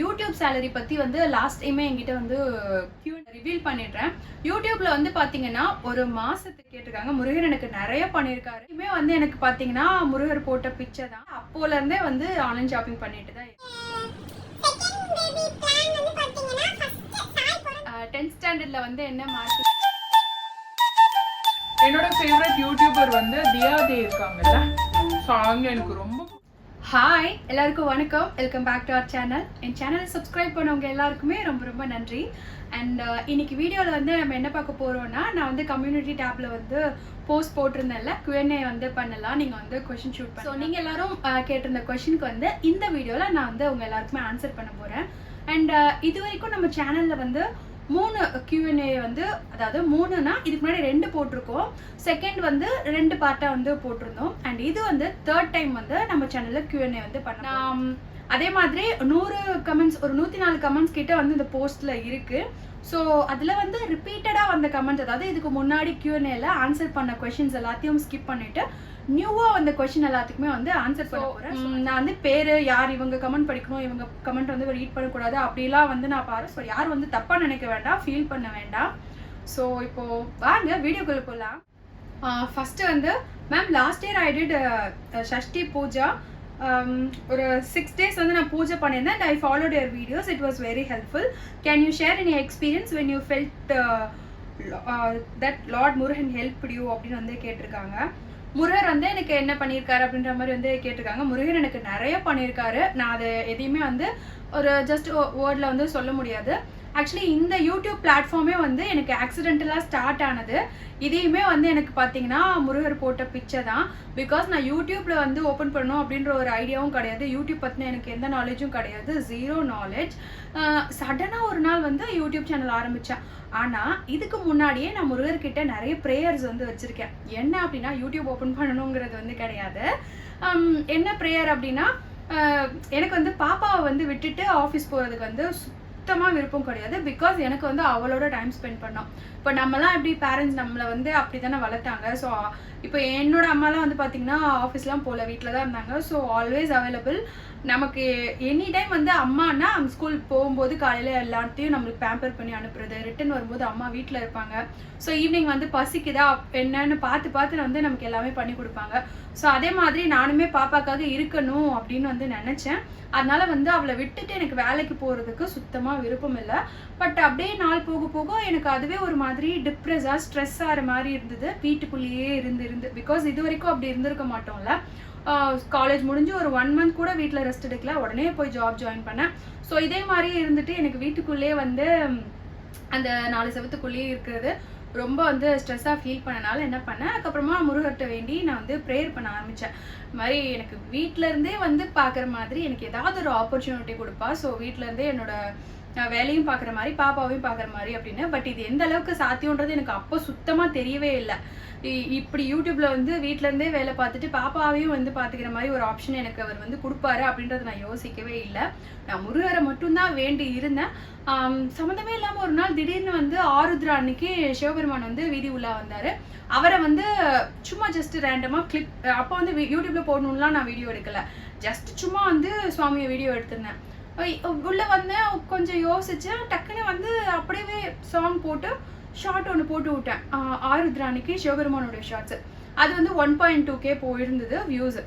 YouTube salary பத்தி வந்து last டைமே என்கிட்ட வந்து ரிவீல் பண்ணிடுறேன். யூடியூப்ல வந்து பாத்தீங்கன்னா ஒரு மாசத்துக்கு கேட்டிருக்காங்க. முருகர் எனக்கு நிறைய பண்ணியிருக்காரு. இனிமே வந்து எனக்கு பாத்தீங்கன்னா முருகர் போட்ட பிச்சை தான். அப்போல இருந்தே வந்து ஆன்லைன் ஷாப்பிங் பண்ணிட்டு தான் 10th ஸ்டாண்டர்ட்ல வந்து என்ன மார்க். என்னோட ஃபேவரட் யூடியூபர் வந்து தியாதே இருக்காங்கல்ல, ஸோ அவங்க எனக்கு ரொம்ப. ஹாய் எல்லாருக்கும் வணக்கம், welcome back to our channel. என் சேனலை சப்ஸ்கிரைப் பண்ணவங்க எல்லாருக்குமே ரொம்ப ரொம்ப நன்றி. அண்ட் இன்னைக்கு வீடியோவில் வந்து நம்ம என்ன பார்க்க போகிறோம்னா, நான் வந்து கம்யூனிட்டி டேப்பில் வந்து போஸ்ட் போட்டிருந்தேன்ல, Q&A வந்து பண்ணலாம், நீங்கள் வந்து கொஷின் ஷூட் பண்ணி. ஸோ நீங்கள் எல்லாரும் கேட்டிருந்த கொஷினுக்கு வந்து இந்த வீடியோவில் நான் வந்து உங்கள் எல்லாருக்குமே ஆன்சர் பண்ண போகிறேன். அண்ட் இது வரைக்கும் நம்ம சேனலில் வந்து 3 Q&A வந்து, அதாவது 3னா இதுக்கு முன்னாடி 2 போட்டிருக்கோம், செகண்ட் வந்து 2 பார்ட்டாக வந்து போட்டிருந்தோம். அண்ட் இது வந்து 3rd டைம் வந்து நம்ம சேனலில் Q&A வந்து பண்ணலாம். அதே மாதிரி 100 கமெண்ட்ஸ், ஒரு 104 கமெண்ட்ஸ் கிட்ட வந்து இந்த போஸ்ட்டில் இருக்குது. ஸோ அதில் வந்து ரிப்பீட்டடாக வந்த கமெண்ட்ஸ், அதாவது இதுக்கு முன்னாடி Q&Aல ஆன்சர் பண்ண கொஷின்ஸ் எல்லாத்தையும் ஸ்கிப் பண்ணிவிட்டு நியூவாக வந்த கொஷின் எல்லாத்துக்குமே வந்து ஆன்சர் பண்ண போகிறேன். நான் வந்து பேர் யார், இவங்க கமெண்ட் படிக்கணும், இவங்க கமெண்ட் வந்து ரீட் பண்ணக்கூடாது அப்படிலாம் வந்து நான் பாரு. ஸோ யாரும் வந்து தப்பாக நினைக்க வேண்டாம், ஃபீல் பண்ண வேண்டாம். ஸோ இப்போது வாங்க வீடியோக்குள்ளே போகலாம். ஃபஸ்ட்டு வந்து ma'am, last year I did Shashti Puja. ஒரு 6 days வந்து நான் பூஜை பண்ணியிருந்தேன். And I followed your videos, it was very helpful. Can you share any experience when you felt that Lord Murugan help you அப்படின்னு வந்து கேட்டிருக்காங்க. முருகர் வந்து எனக்கு என்ன பண்ணியிருக்காரு அப்படின்ற மாதிரி வந்து கேட்டிருக்காங்க. முருகர் எனக்கு நிறைய பண்ணியிருக்காரு. நான் அதை எதையுமே வந்து ஒரு ஜஸ்ட் வேர்டில் வந்து சொல்ல முடியாது. ஆக்சுவலி இந்த யூடியூப் பிளாட்ஃபார்மே வந்து எனக்கு ஆக்சிடென்டலாக ஸ்டார்ட் ஆனது. இதையுமே வந்து எனக்கு பார்த்தீங்கன்னா முருகர் போட்ட பிச்சை தான். பிகாஸ் நான் யூடியூப்பில் வந்து ஓப்பன் பண்ணணும் அப்படின்ற ஒரு ஐடியாவும் கிடையாது, யூடியூப் பற்றின எனக்கு எந்த நாலேஜும் கிடையாது, 0 நாலேஜ். சடனாக ஒரு நாள் வந்து யூடியூப் சேனல் ஆரம்பித்தேன். ஆனால் இதுக்கு முன்னாடியே நான் முருகர்கிட்ட நிறைய ப்ரேயர்ஸ் வந்து வச்சுருக்கேன். என்ன அப்படின்னா, யூடியூப் ஓப்பன் பண்ணணுங்கிறது வந்து கிடையாது. என்ன ப்ரேயர் அப்படின்னா, எனக்கு வந்து பாப்பாவை வந்து விட்டுட்டு ஆஃபீஸ் போகிறதுக்கு வந்து சுத்தமாக விருப்பம் கிடையாது. பிகாஸ் எனக்கு வந்து அவளோட டைம் ஸ்பெண்ட் பண்ணோம். இப்போ நம்மலாம் எப்படி பேரண்ட்ஸ் நம்மளை வந்து அப்படி தானே வளர்த்தாங்க. ஸோ இப்போ என்னோட அம்மாலாம் வந்து பார்த்திங்கன்னா ஆஃபீஸ்லாம் போகல, வீட்டில் தான் இருந்தாங்க. So always available. நமக்கு எனி டைம் வந்து அம்மானா ஸ்கூல் போகும்போது காலையில் எல்லாத்தையும் நம்மளுக்கு பேம்பர் பண்ணி அனுப்புறது, ரிட்டன் வரும்போது அம்மா வீட்டில் இருப்பாங்க. ஸோ ஈவினிங் வந்து பசிக்குதா என்னன்னு பார்த்து வந்து நமக்கு எல்லாமே பண்ணி கொடுப்பாங்க. ஸோ அதே மாதிரி நானுமே பாப்பாக்காக இருக்கணும் அப்படின்னு வந்து நினச்சேன். அதனால வந்து அவளை விட்டுட்டு எனக்கு வேலைக்கு போகிறதுக்கு சுத்தமாக விருப்பம் இல்லை. பட் அப்படியே நாள் போக போக எனக்கு அதுவே ஒரு மாதிரி டிப்ரெஸ்ஸாக ஸ்ட்ரெஸ் ஆகிற மாதிரி இருந்தது, வீட்டுக்குள்ளேயே இருந்து. பிகாஸ் இது வரைக்கும் அப்படி இருந்திருக்க மாட்டோம்ல. காலேஜ் முடிஞ்சு ஒரு 1 month கூட வீட்டில் ரெஸ்ட் எடுக்கல, உடனே போய் ஜாப் ஜாயின் பண்ணேன். ஸோ இதே மாதிரி இருந்துட்டு எனக்கு வீட்டுக்குள்ளேயே வந்து அந்த 4 செவத்துக்குள்ளேயே இருக்கிறது ரொம்ப வந்து ஸ்ட்ரெஸ்ஸாக ஃபீல் பண்ணனால என்ன பண்ணேன், அதுக்கப்புறமா முருகர்கிட்ட வேண்டி நான் வந்து ப்ரேயர் பண்ண ஆரம்பித்தேன். இது மாதிரி எனக்கு வீட்டிலேருந்தே வந்து பார்க்குற மாதிரி எனக்கு ஏதாவது ஒரு ஆப்பர்ச்சுனிட்டி கொடுப்பா. ஸோ வீட்டிலேருந்தே என்னோட வேலையும் பார்க்குற மாதிரி பாப்பாவையும் பார்க்குற மாதிரி அப்படின்னு. பட் இது எந்த அளவுக்கு சாத்தியன்றது எனக்கு அப்போ சுத்தமாக தெரியவே இல்லை. இப்படி யூடியூப்ல வந்து வீட்டிலேருந்தே வேலை பார்த்துட்டு பாப்பாவையும் வந்து பார்த்துக்கிற மாதிரி ஒரு ஆப்ஷன் எனக்கு அவர் வந்து கொடுப்பாரு அப்படின்றத நான் யோசிக்கவே இல்லை. நான் முருகரை மட்டும்தான் வேண்டி இருந்தேன். சம்மந்தமே இல்லாமல் ஒரு நாள் திடீர்னு வந்து ஆருத்ரா அன்னைக்கு சிவபெருமான் வந்து வீதி உள்ளா வந்தார். அவரை வந்து சும்மா ஜஸ்ட் ரேண்டமாக கிளிப், அப்போ வந்து யூடியூப்ல போடணும்லாம் நான் வீடியோ எடுக்கலை, ஜஸ்ட் சும்மா வந்து சுவாமியை வீடியோ எடுத்திருந்தேன். உள்ளே வந்தேன், கொஞ்சம் யோசித்தேன், டக்குன்னு வந்து அப்படியே சாங் போட்டு ஷார்ட் ஒன்று போட்டு விட்டேன். ஆருத்ரானிக்கு சிவபெருமானோட ஷார்ட்ஸு. அது வந்து 1.2K போயிருந்தது வியூஸு.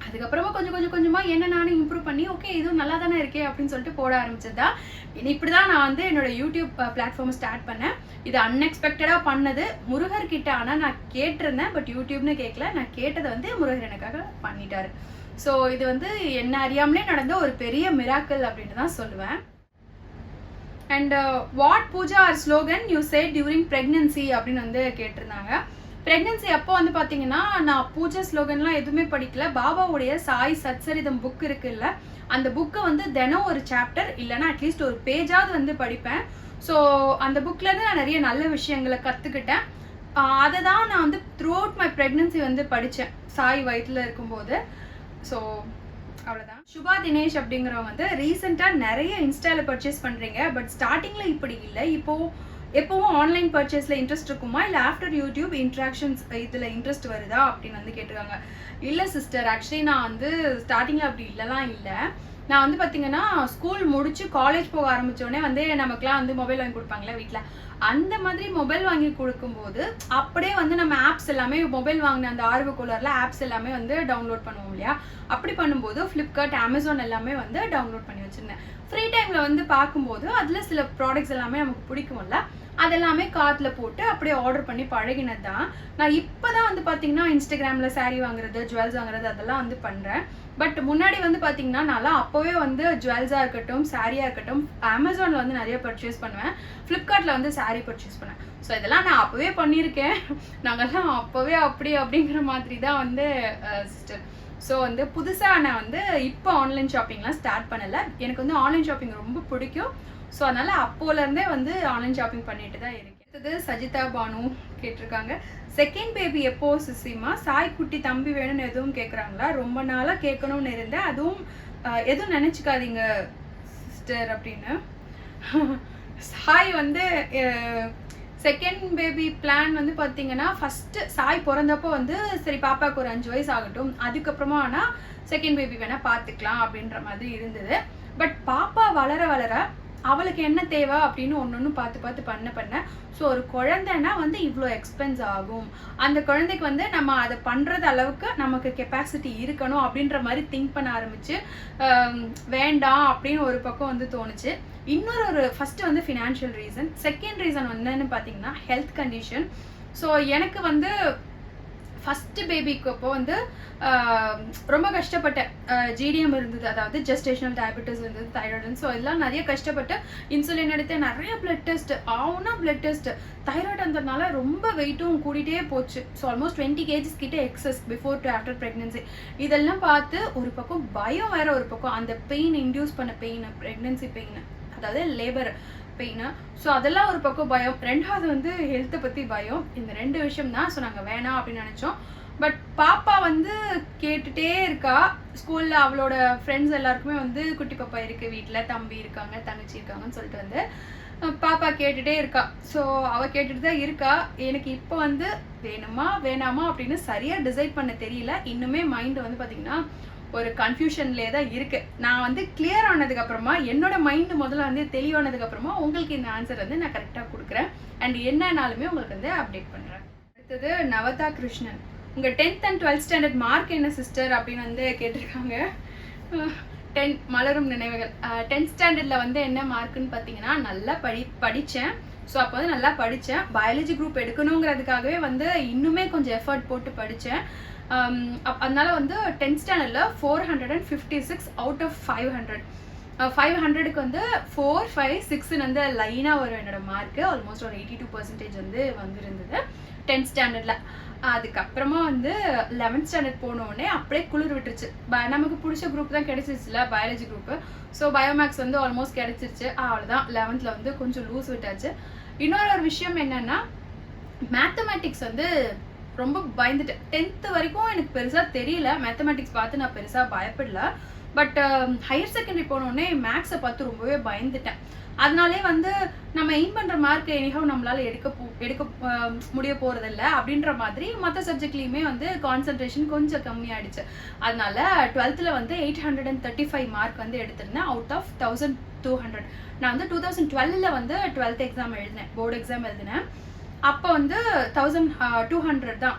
அதுக்கப்புறமா கொஞ்சமாக என்ன நானும் இம்ப்ரூவ் பண்ணி, ஓகே இதுவும் நல்லா தானே இருக்கே அப்படின்னு சொல்லிட்டு போட ஆரம்பிச்சதா. இப்படி தான் நான் வந்து என்னோட யூடியூப் பிளாட்ஃபார்மை ஸ்டார்ட் பண்ணேன். இது அன்எக்ஸ்பெக்டடாக பண்ணது முருகர்கிட்ட. ஆனால் நான் கேட்டிருந்தேன், பட் யூடியூப்னு கேட்கல. நான் கேட்டதை வந்து முருகர் எனக்காக பண்ணிட்டாரு. ஸோ இது வந்து என்ன அறியாமலே நடந்த ஒரு பெரிய மிராக்கிள் அப்படின்னு தான் சொல்லுவேன். And what puja or slogan you said during pregnancy அப்படின்னு வந்து கேட்டிருந்தாங்க. ப்ரெக்னன்சி அப்போ வந்து பார்த்தீங்கன்னா நான் பூஜா ஸ்லோகன்லாம் எதுவுமே படிக்கல. பாபாவுடைய சாய் சத்சரிதம் புக் இருக்குல்ல, அந்த புக்கை வந்து தினம் ஒரு சாப்டர் இல்லைன்னா அட்லீஸ்ட் ஒரு பேஜாவது வந்து படிப்பேன். ஸோ அந்த புக்லேருந்து நான் நிறைய நல்ல விஷயங்களை கற்றுக்கிட்டேன். அதை தான் நான் வந்து த்ரூ அவுட் மை ப்ரெக்னன்சி வந்து படித்தேன், சாய் வயிற்றில் இருக்கும்போது. ஸோ அவ்வளோதான். சுபா தினேஷ் அப்படிங்கிறவங்க வந்து ரீசெண்டாக நிறைய இன்ஸ்டாவில் பர்ச்சேஸ் பண்ணுறீங்க, பட் ஸ்டார்டிங்கில் இப்படி இல்லை, எப்போவும் ஆன்லைன் பர்ச்சேஸில் இன்ட்ரெஸ்ட் இருக்குமா, இல்லை ஆஃப்டர் யூடியூப் இன்ட்ராக்ஷன்ஸ் இதில் இன்ட்ரெஸ்ட் வருதா அப்படின்னு வந்து கேட்டிருக்காங்க. இல்லை சிஸ்டர், ஆக்சுவலி நான் வந்து ஸ்டார்டிங்கில் அப்படி இல்லைலாம் இல்லை. நான் வந்து பார்த்தீங்கன்னா ஸ்கூல் முடிச்சு காலேஜ் போக ஆரம்பித்தோடனே வந்து நமக்குலாம் வந்து மொபைல் வாங்கி கொடுப்பாங்களே வீட்டில், அந்த மாதிரி மொபைல் வாங்கி கொடுக்கும்போது அப்படியே வந்து நம்ம ஆப்ஸ் எல்லாமே மொபைல் வாங்கின அந்த ஆர்வ கோளாறுல ஆப்ஸ் எல்லாமே வந்து டவுன்லோட் பண்ணுவோம் இல்லையா. அப்படி பண்ணும்போது ஃப்ளிப்கார்ட், அமேசான் எல்லாமே வந்து டவுன்லோட் பண்ணி வச்சுருந்தேன். ஃப்ரீ டைமில் வந்து பார்க்கும்போது அதில் சில ப்ராடக்ட்ஸ் எல்லாமே நமக்கு பிடிக்கும்ல, அதெல்லாமே கார்ட்டில் போட்டு அப்படியே ஆர்டர் பண்ணி பழகினது தான். நான் இப்போ தான் வந்து பார்த்தீங்கன்னா இன்ஸ்டாகிராமில் saree வாங்குறது, ஜுவல்ஸ் வாங்குறது அதெல்லாம் வந்து பண்ணுறேன். பட் முன்னாடி வந்து பார்த்தீங்கன்னா நான்லாம் அப்போவே வந்து ஜுவல்ஸாக இருக்கட்டும், சாரியாக இருக்கட்டும், அமேசானில் வந்து நிறைய பர்ச்சேஸ் பண்ணுவேன், ஃப்ளிப்கார்ட்டில் வந்து saree பர்ச்சேஸ் பண்ணுவேன். ஸோ இதெல்லாம் நான் அப்போவே பண்ணியிருக்கேன். நாங்கள்லாம் அப்போவே அப்படிங்கிற மாதிரி தான் வந்து சிஸ்டர். ஸோ வந்து புதுசாக நான் வந்து இப்போ ஆன்லைன் ஷாப்பிங்லாம் ஸ்டார்ட் பண்ணலை. எனக்கு வந்து ஆன்லைன் ஷாப்பிங் ரொம்ப பிடிக்கும். ஸோ அதனால் அப்போலேருந்தே வந்து ஆன்லைன் ஷாப்பிங் பண்ணிட்டு தான் இருக்கேன். அடுத்தது சஜிதா பானு கேட்டிருக்காங்க, செகண்ட் பேபி எப்போ சிசிமா, சாய் குட்டி தம்பி வேணும்னு எதுவும் கேட்குறாங்களா? ரொம்ப நாளாக கேட்கணும்னு இருந்தேன், அதுவும் எதுவும் நினச்சிக்காதீங்க சிஸ்டர் அப்படின்னு. சாய் வந்து செகண்ட் பேபி பிளான் வந்து பார்த்தீங்கன்னா ஃபஸ்ட்டு சாய் பிறந்தப்போ வந்து சரி பாப்பாவுக்கு ஒரு 5 வயசு ஆகட்டும், அதுக்கப்புறமா ஆனால் செகண்ட் பேபி வேணால் பார்த்துக்கலாம் அப்படின்ற மாதிரி இருந்தது. பட் பாப்பா வளர வளர அவளுக்கு என்ன தேவை அப்படின்னு ஒன்று பார்த்து பண்ண ஸோ ஒரு குழந்தைன்னா வந்து இவ்வளோ எக்ஸ்பென்ஸ் ஆகும், அந்த குழந்தைக்கு வந்து நம்ம அதை பண்ணுறது அளவுக்கு நமக்கு கெப்பாசிட்டி இருக்கணும் அப்படின்ற மாதிரி திங்க் பண்ண ஆரம்பிச்சு வேண்டாம் அப்படின்னு ஒரு பக்கம் வந்து தோணுச்சு. இன்னொரு ஃபஸ்ட்டு வந்து ஃபினான்ஷியல் ரீசன், செகண்ட் ரீசன் என்னன்னு பார்த்தீங்கன்னா ஹெல்த் கண்டிஷன். ஸோ எனக்கு வந்து ஃபஸ்ட்டு பேபிக்கு அப்போ வந்து ரொம்ப கஷ்டப்பட்டேன். ஜிடிஎம் இருந்தது, அதாவது ஜெஸ்டேஷனல் டயபெட்டிஸ் இருந்தது, தைராய்டு. ஸோ இதெல்லாம் நிறைய கஷ்டப்பட்டு இன்சுலின் எடுத்து நிறைய blood test blood test. Thyroid வந்ததுனால ரொம்ப வெயிட்டும் கூடிட்டே போச்சு. ஸோ ஆல்மோஸ்ட் 20 kgs கிட்ட excess before to after pregnancy. இதெல்லாம் பார்த்து ஒரு பக்கம் பயம் வேற, ஒரு பக்கம் அந்த பெயின் இன்டியூஸ் பண்ண பெயின், ப்ரெக்னென்சி பெயின், அதாவது லேபர் பெயின். ஸோ அதெல்லாம் ஒரு பக்கம் பயம். ரெண்டாவது வந்து ஹெல்த்தை பற்றி பயம். இந்த 2 விஷயம் தான். ஸோ நாங்கள் வேணாம் அப்படின்னு நினச்சோம். பட் பாப்பா வந்து கேட்டுகிட்டே இருக்கா. ஸ்கூலில் அவளோட ஃப்ரெண்ட்ஸ் எல்லாருக்குமே வந்து குட்டி பாப்பா இருக்குது, வீட்டில் தம்பி இருக்காங்க, தங்கச்சி இருக்காங்கன்னு சொல்லிட்டு வந்து பாப்பா கேட்டுகிட்டே இருக்கா. ஸோ அவள் கேட்டுட்டு தான் இருக்கா. எனக்கு இப்போ வந்து வேணுமா வேணாமா அப்படின்னு சரியாக டிசைட் பண்ண தெரியல. இன்னுமே மைண்டு வந்து பார்த்திங்கன்னா ஒரு கன்ஃபியூஷன்லேயே தான் இருக்குது. நான் வந்து கிளியர் ஆனதுக்கப்புறமா, என்னோட மைண்டு முதல்ல வந்து தெளிவானதுக்கப்புறமா உங்களுக்கு இந்த ஆன்சர் வந்து நான் கரெக்டாக கொடுக்குறேன். அண்ட் என்னன்னாலுமே உங்களுக்கு வந்து அப்டேட் பண்ணுறேன். அடுத்தது நவதா கிருஷ்ணன், உங்கள் 10th and 12th standard mark என்ன சிஸ்டர் அப்படின்னு வந்து கேட்டிருக்காங்க. 10 மலரும் நினைவுகள். 10th ஸ்டாண்டர்டில் வந்து என்ன மார்க்குன்னு பார்த்தீங்கன்னா நல்லா படித்தேன். ஸோ அப்போ வந்து நல்லா படித்தேன். பயாலஜி குரூப் எடுக்கணுங்கிறதுக்காகவே வந்து இன்னுமே கொஞ்சம் எஃபர்ட் போட்டு படித்தேன். அதனால வந்து 10th ஸ்டாண்டர்டில் 456 அவுட் ஆஃப் 500. 500க்கு வந்து 4, 5, 6ன்னு வந்து லைனாக வரும் என்னோட மார்க்கு. ஆல்மோஸ்ட் ஒரு 82% வந்து வந்துருந்தது 10th ஸ்டாண்டர்டில். அதுக்கப்புறமா வந்து 11th ஸ்டாண்டர்ட் போனோடனே அப்படியே குளிர் விட்டுருச்சு. நமக்கு பிடிச்ச குரூப் தான் கிடைச்சிருச்சுல, பயாலஜி குரூப்பு. ஸோ பயோமேக்ஸ் வந்து ஆல்மோஸ்ட் கிடைச்சிருச்சு. அவ்வளோதான், 11th வந்து கொஞ்சம் லூஸ் விட்டாச்சு. இன்னொரு விஷயம் என்னன்னா, மேத்தமேட்டிக்ஸ் வந்து ரொம்ப பயந்துட்டேன். 10th வரைக்கும் எனக்கு பெருசாக தெரியல, மேத்தமேட்டிக்ஸ் பார்த்து நான் பெருசாக பயப்படல. பட் ஹையர் செகண்டரி போனோடனே மேக்ஸை பார்த்து ரொம்பவே பயந்துட்டேன். அதனாலே வந்து நம்ம எய்ம் பண்ணுற மார்க் எனிஹவ் நம்மளால் எடுக்க முடிய போகிறதில்ல அப்படின்ற மாதிரி மற்ற சப்ஜெக்ட்லேயுமே வந்து கான்சன்ட்ரேஷன் கொஞ்சம் கம்மியாகிடுச்சு. அதனால 12th வந்து 835 மார்க் வந்து எடுத்திருந்தேன் அவுட் ஆஃப் 1200. நான் வந்து 2012 வந்து 12th எக்ஸாம் எழுதினேன், போர்டு எக்ஸாம் எழுதினேன். அப்போ வந்து 1200 தான்,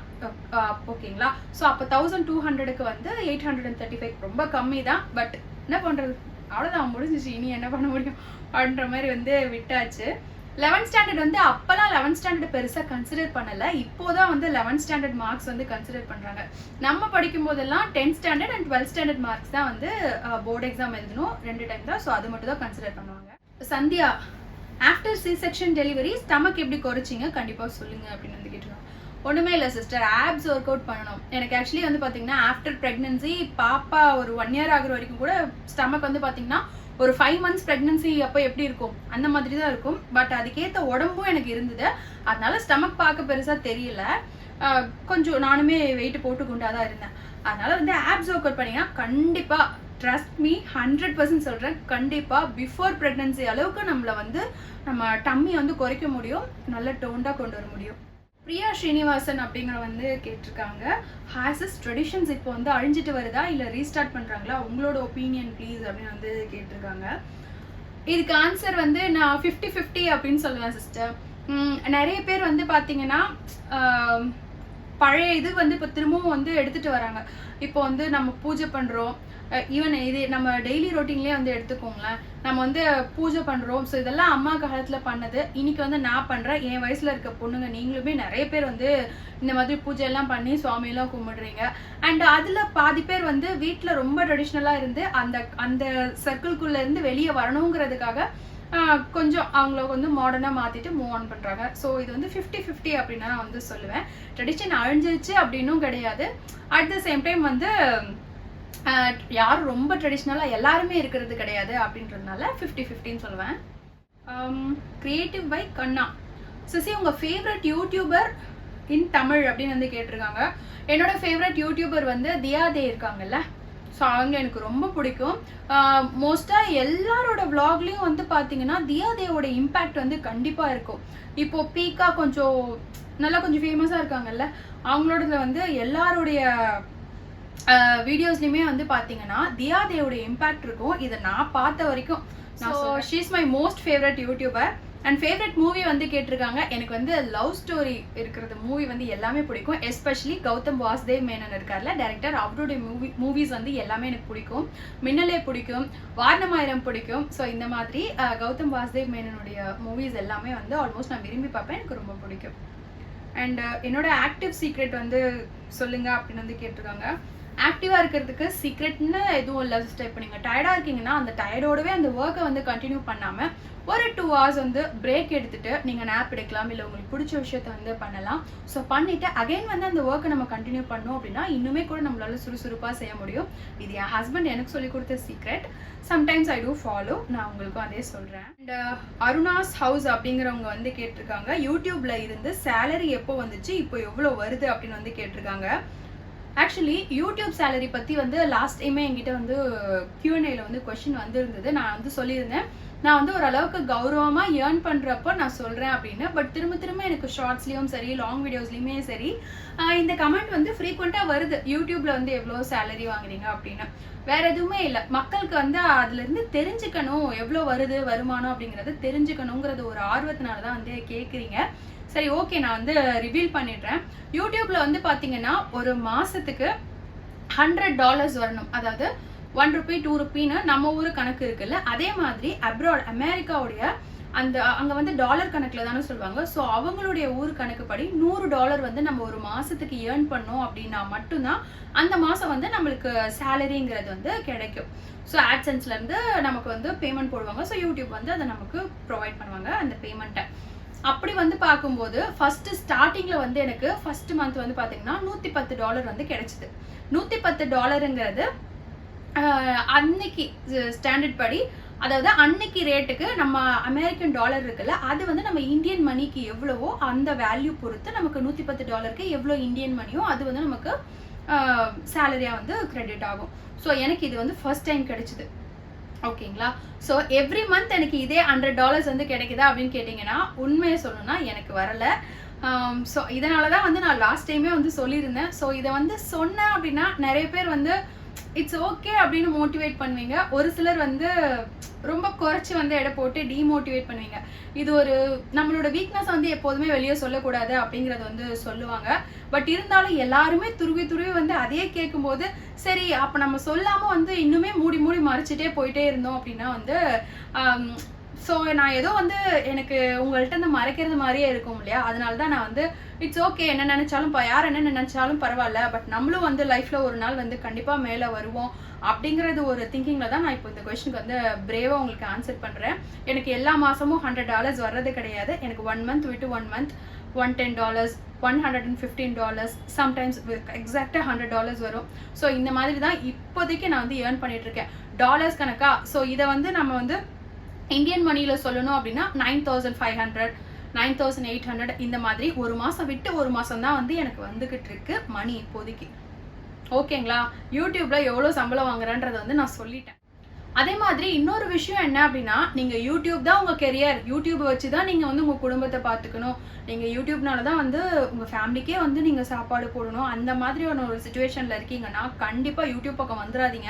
ஓகேங்களா. ஸோ அப்போ 1200க்கு வந்து 835 ரொம்ப கம்மி தான். பட் என்ன பண்ணுறது, அவ்வளோதான், முடிஞ்சிச்சு, இனி என்ன பண்ண முடியும் அப்படின்ற மாதிரி வந்து விட்டாச்சு. 11th ஸ்டாண்டர்ட் வந்து அப்போலாம் 11th ஸ்டாண்டர்ட் பெருசாக கன்சிடர் பண்ணலை. இப்போதான் வந்து 11th ஸ்டாண்டர்ட் மார்க்ஸ் வந்து கன்சிடர் பண்ணுறாங்க. நம்ம படிக்கும் போதெல்லாம் 10th standard and 12th standard marks தான் வந்து போர்டு எக்ஸாம் எழுதணும், 2 டைம் தான். ஸோ அது மட்டும் தான் கன்சிடர் பண்ணுவாங்க. சந்தியா, ஆஃப்டர் C-செக்ஷன் டெலிவரி ஸ்டமக் எப்படி குறைச்சிங்க, கண்டிப்பாக சொல்லுங்கள் அப்படின்னு வந்து கேட்டுருவாங்க. ஒன்றுமே இல்லை சிஸ்டர், ஆப்ஸ் ஒர்க் அவுட் பண்ணணும். எனக்கு ஆக்சுவலி வந்து பார்த்தீங்கன்னா ஆஃப்டர் ப்ரெக்னன்சி பாப்பா ஒரு 1 year ஆகிற வரைக்கும் கூட ஸ்டமக் வந்து பார்த்தீங்கன்னா ஒரு 5 months ப்ரெக்னன்சி அப்போ எப்படி இருக்கும் அந்த மாதிரி தான் இருக்கும். பட் அதுக்கேற்ற உடம்பும் எனக்கு இருந்தது. அதனால ஸ்டமக் பார்க்க பெருசாக தெரியல. கொஞ்சம் நானுமே வெயிட் போட்டு குண்டாக தான் இருந்தேன். அதனால வந்து ஆப்ஸ் ஒர்க் அவுட் பண்ணிங்கன்னா கண்டிப்பாக, ட்ரஸ்ட் மீ, 100% சொல்கிறேன், கண்டிப்பாக பிஃபோர் ப்ரெக்னன்சி அளவுக்கு நம்மளை வந்து நம்ம டம்மி வந்து குறைக்க முடியும், நல்ல டோண்டாக கொண்டு வர முடியும். பிரியா ஸ்ரீனிவாசன் அப்படிங்கிற வந்து கேட்டிருக்காங்க, ஹாசஸ் ட்ரெடிஷன்ஸ் இப்போ வந்து அழிஞ்சிட்டு வருதா இல்லை ரீஸ்டார்ட் பண்ணுறாங்களா, உங்களோட ஒப்பீனியன் ப்ளீஸ் அப்படின்னு வந்து கேட்டிருக்காங்க. இதுக்கு ஆன்சர் வந்து நான் 50-50 அப்படின்னு சொல்லுவேன் சிஸ்டர். நிறைய பேர் வந்து பார்த்தீங்கன்னா பழைய இது வந்து இப்போ திரும்பவும் வந்து எடுத்துகிட்டு வராங்க. இப்போ வந்து நம்ம பூஜை பண்ணுறோம், ஈவன் இது நம்ம டெய்லி ரொட்டீன்லேயே வந்து எடுத்துக்கோங்களேன், நம்ம வந்து பூஜை பண்ணுறோம். ஸோ இதெல்லாம் அம்மா காலத்தில் பண்ணது இன்னைக்கு வந்து நான் பண்ணுறேன். என் வயசில் இருக்க பொண்ணுங்க நீங்களுமே நிறைய பேர் வந்து இந்த மாதிரி பூஜை எல்லாம் பண்ணி சுவாமியெல்லாம் கும்பிடுறீங்க. அண்ட் அதில் பாதி பேர் வந்து வீட்டில் ரொம்ப ட்ரெடிஷ்னலாக இருந்து அந்த அந்த சர்க்கிள்குள்ளேருந்து வெளியே வரணுங்கிறதுக்காக கொஞ்சம் அவங்கள வந்து மாடர்னாக மாற்றிட்டு மூவ் ஆன் பண்ணுறாங்க. ஸோ இது வந்து 50-50 அப்படின்னு நான் வந்து சொல்லுவேன். ட்ரெடிஷன் அழிஞ்சிருச்சு அப்படின்னும் கிடையாது. அட் த சேம் டைம் வந்து யாரும் ரொம்ப ட்ரெடிஷ்னலாக எல்லாருமே இருக்கிறது கிடையாது அப்படின்றதுனால 50-50ன்னு சொல்லுவேன். கிரியேட்டிவ் பை கண்ணா சிசி, உங்கள் ஃபேவரட் யூடியூபர் இன் தமிழ் அப்படின்னு வந்து கேட்டிருக்காங்க. என்னோட ஃபேவரட் யூடியூபர் வந்து தியாதே இருக்காங்கல்ல, ஸோ அவங்க எனக்கு ரொம்ப பிடிக்கும். மோஸ்ட்டாக எல்லாரோட விளாக்லேயும் வந்து பார்த்தீங்கன்னா தியாதேவோட இம்பேக்ட் வந்து கண்டிப்பாக இருக்கும். இப்போது பீக்கா கொஞ்சம் நல்லா கொஞ்சம் ஃபேமஸாக இருக்காங்கல்ல, அவங்களோடதுல வந்து எல்லாருடைய வீடியோஸ்லையுமே வந்து பார்த்தீங்கன்னா தியாதேவோட இம்பேக்ட் இருக்கும். இதை நான் பார்த்த வரைக்கும். She is my most favourite YouTuber. And favourite movie வந்து கேட்டிருக்காங்க. எனக்கு வந்து லவ் ஸ்டோரி இருக்கிறது மூவி வந்து எல்லாமே பிடிக்கும். எஸ்பெஷலி கௌதம் வாசுதேவ் மேனன் இருக்கார்ல டைரக்டர், அவருடைய மூவிஸ் வந்து எல்லாமே எனக்கு பிடிக்கும். மின்னலே பிடிக்கும், வாரணமாயிரம் பிடிக்கும். ஸோ இந்த மாதிரி கௌதம் வாசுதேவ் மேனனுடைய மூவிஸ் எல்லாமே வந்து ஆல்மோஸ்ட் நான் விரும்பி பார்ப்பேன், எனக்கு ரொம்ப பிடிக்கும். அண்ட் என்னோட ஆக்டிவ் சீக்ரெட் வந்து சொல்லுங்க அப்படின்னு வந்து கேட்டிருக்காங்க. ஆக்டிவாக இருக்கிறதுக்கு சீக்ரெட்னு எதுவும் இல்லை சிஸ்டர். இப்போ நீங்கள் டயர்டாக இருக்கீங்கன்னா அந்த டயர்டோடவே அந்த ஒர்க்கை வந்து கண்டினியூ பண்ணாமல் ஒரு 2 hours வந்து பிரேக் எடுத்துகிட்டு நீங்கள் நேப் எடுக்கலாம், இல்லை உங்களுக்கு பிடிச்ச விஷயத்த வந்து பண்ணலாம். ஸோ பண்ணிவிட்டு அகைன் வந்து அந்த ஒர்க்கை நம்ம கண்டினியூ பண்ணோம் அப்படின்னா இன்னுமே கூட நம்மளால சுறுசுறுப்பாக செய்ய முடியும். இது என் ஹஸ்பண்ட் எனக்கு சொல்லி கொடுத்த secret. Sometimes I do follow, நான் உங்களுக்கும் அதே சொல்கிறேன். அண்ட் அருணாஸ் ஹவுஸ் அப்படிங்கிறவங்க வந்து கேட்டிருக்காங்க, யூடியூப்ல இருந்து சேலரி எப்போ வந்துச்சு, இப்போ எவ்வளோ வருது அப்படின்னு வந்து கேட்டிருக்காங்க. ஆக்சுவலி யூடியூப் சேலரி பற்றி வந்து லாஸ்ட் டைமே என்கிட்ட வந்து Q&Aல வந்து கொஸ்டின் வந்துருந்தது. நான் வந்து சொல்லியிருந்தேன் நான் வந்து ஓரளவுக்கு கௌரவமாக ஏர்ன் பண்ணுறப்போ நான் சொல்கிறேன் அப்படின்னு. பட் திரும்ப எனக்கு ஷார்ட்ஸ்லேயும் சரி லாங் வீடியோஸ்லேயுமே சரி இந்த கமெண்ட் வந்து ஃப்ரீக்வெண்ட்டாக வருது, யூடியூப்பில் வந்து எவ்வளோ சேலரி வாங்குறீங்க அப்படின்னு. வேற எதுவுமே இல்லை, மக்களுக்கு வந்து அதுலேருந்து தெரிஞ்சுக்கணும் எவ்வளோ வருது வருமானம் அப்படிங்கிறது தெரிஞ்சுக்கணுங்கிறது ஒரு ஆர்வத்தினால தான் வந்து கேட்குறீங்க. சரி ஓகே, நான் வந்து ரிவீல் பண்ணிடுறேன். யூடியூப்ல வந்து பார்த்தீங்கன்னா ஒரு மாதத்துக்கு $100 வரணும். அதாவது ₹1 ₹2 நம்ம ஊர் கணக்கு இருக்குல்ல, அதே மாதிரி அப்ராட் அமெரிக்காவுடைய அந்த அங்கே வந்து டாலர் கணக்கில் தானே சொல்லுவாங்க. ஸோ அவங்களுடைய ஊர் கணக்குப்படி $100 வந்து நம்ம ஒரு மாதத்துக்கு ஏர்ன் பண்ணோம் அப்படின்னா மட்டும்தான் அந்த மாதம் வந்து நம்மளுக்கு சேலரிங்கிறது வந்து கிடைக்கும். ஸோ ஆட்சென்ஸ்லேருந்து நமக்கு வந்து பேமெண்ட் போடுவாங்க. ஸோ யூடியூப் வந்து அதை நமக்கு ப்ரொவைட் பண்ணுவாங்க அந்த பேமெண்ட்டை. அப்படி வந்து பார்க்கும்போது ஃபர்ஸ்ட் ஸ்டார்டிங்ல வந்து எனக்கு ஃபர்ஸ்ட் மந்த் வந்து பார்த்தீங்கன்னா $110 வந்து கிடைச்சிது. $110ங்கிறது அன்னைக்கு ஸ்டாண்டர்ட் படி, அதாவது அன்னைக்கு ரேட்டுக்கு நம்ம அமெரிக்கன் டாலர் இருக்குல்ல, அது வந்து நம்ம இந்தியன் மணிக்கு எவ்வளவோ அந்த வேல்யூ பொறுத்து நமக்கு $110க்கு எவ்வளோ இந்தியன் மணியோ அது வந்து நமக்கு சேலரியாக வந்து கிரெடிட் ஆகும். ஸோ எனக்கு இது வந்து ஃபர்ஸ்ட் டைம் கிடைச்சிது. ஓகேங்களா? ஸோ எவ்ரி மந்த் எனக்கு இதே $100 வந்து கிடைக்குதா அப்படின்னு கேட்டிங்கன்னா உண்மையை சொல்லணும்னா எனக்கு வரல. ஸோ இதனால தான் வந்து நான் லாஸ்ட் டைமே வந்து சொல்லியிருந்தேன். ஸோ இதை வந்து சொன்னேன் அப்படின்னா நிறைய பேர் வந்து இட்ஸ் ஓகே அப்படின்னு மோட்டிவேட் பண்ணுவீங்க. ஒரு சிலர் வந்து ரொம்ப குறைச்சி வந்து எடை போட்டு டிமோட்டிவேட் பண்ணுவீங்க. இது ஒரு நம்மளோட வீக்னஸ் வந்து எப்போதுமே வெளியே சொல்லக்கூடாது அப்படிங்கிறது வந்து சொல்லுவாங்க. பட் இருந்தாலும் எல்லாருமே துருவி வந்து அதே கேட்கும்போது சரி அப்போ நம்ம சொல்லாமல் வந்து இன்னுமே மூடி மறைச்சிட்டே போயிட்டே இருந்தோம் அப்படின்னா வந்து ஸோ நான் ஏதோ வந்து எனக்கு உங்கள்கிட்ட இந்த மறைக்கிறது மாதிரியே இருக்கும் இல்லையா, அதனால தான் நான் வந்து இட்ஸ் ஓகே, என்ன நினைச்சாலும் யார் என்ன நினைச்சாலும் பரவாயில்ல, பட் நம்மளும் வந்து லைஃப்ல ஒரு நாள் வந்து கண்டிப்பா மேலே வருவோம் அப்படிங்கிறது ஒரு திங்கிங்ல தான் நான் இப்போ இந்த கொஸ்டினுக்கு வந்து பிரேவா உங்களுக்கு ஆன்சர் பண்றேன். எனக்கு எல்லா மாசமும் $100 வர்றது கிடையாது. எனக்கு 1 month விட்டு 1 month $110, $115, சம்டைம்ஸ் எக்ஸாக்டாக $100 வரும். ஸோ இந்த மாதிரி தான் இப்போதைக்கு நான் வந்து ஏர்ன் பண்ணிட்டு இருக்கேன் டாலர்ஸ் கணக்கா. ஸோ இதை வந்து நம்ம வந்து இந்தியன் மணியில சொல்லணும் அப்படின்னா 9,500 9,800 இந்த மாதிரி ஒரு மாசம் விட்டு ஒரு மாசம் தான் வந்து எனக்கு வந்துகிட்டு இருக்கு மணி இப்போதைக்கு. ஓகேங்களா? யூடியூப்ல எவ்வளோ சம்பளம் வாங்குறேன்றதை வந்து நான் சொல்லிட்டேன். அதே மாதிரி இன்னொரு விஷயம் என்ன அப்படின்னா, நீங்க யூடியூப் தான் உங்க கெரியர். யூடியூப் வச்சு தான் நீங்க வந்து உங்க குடும்பத்த பார்த்துக்கணும். நீங்க யூடியூப்னால தான் வந்து உங்க ஃபேமிலிக்கே வந்து நீங்க சாப்பாடு போடணும். அந்த மாதிரியான ஒரு சிச்சுவேஷன்ல இருக்கீங்கன்னா, கண்டிப்பா யூடியூப் பக்கம் வந்துராதீங்க.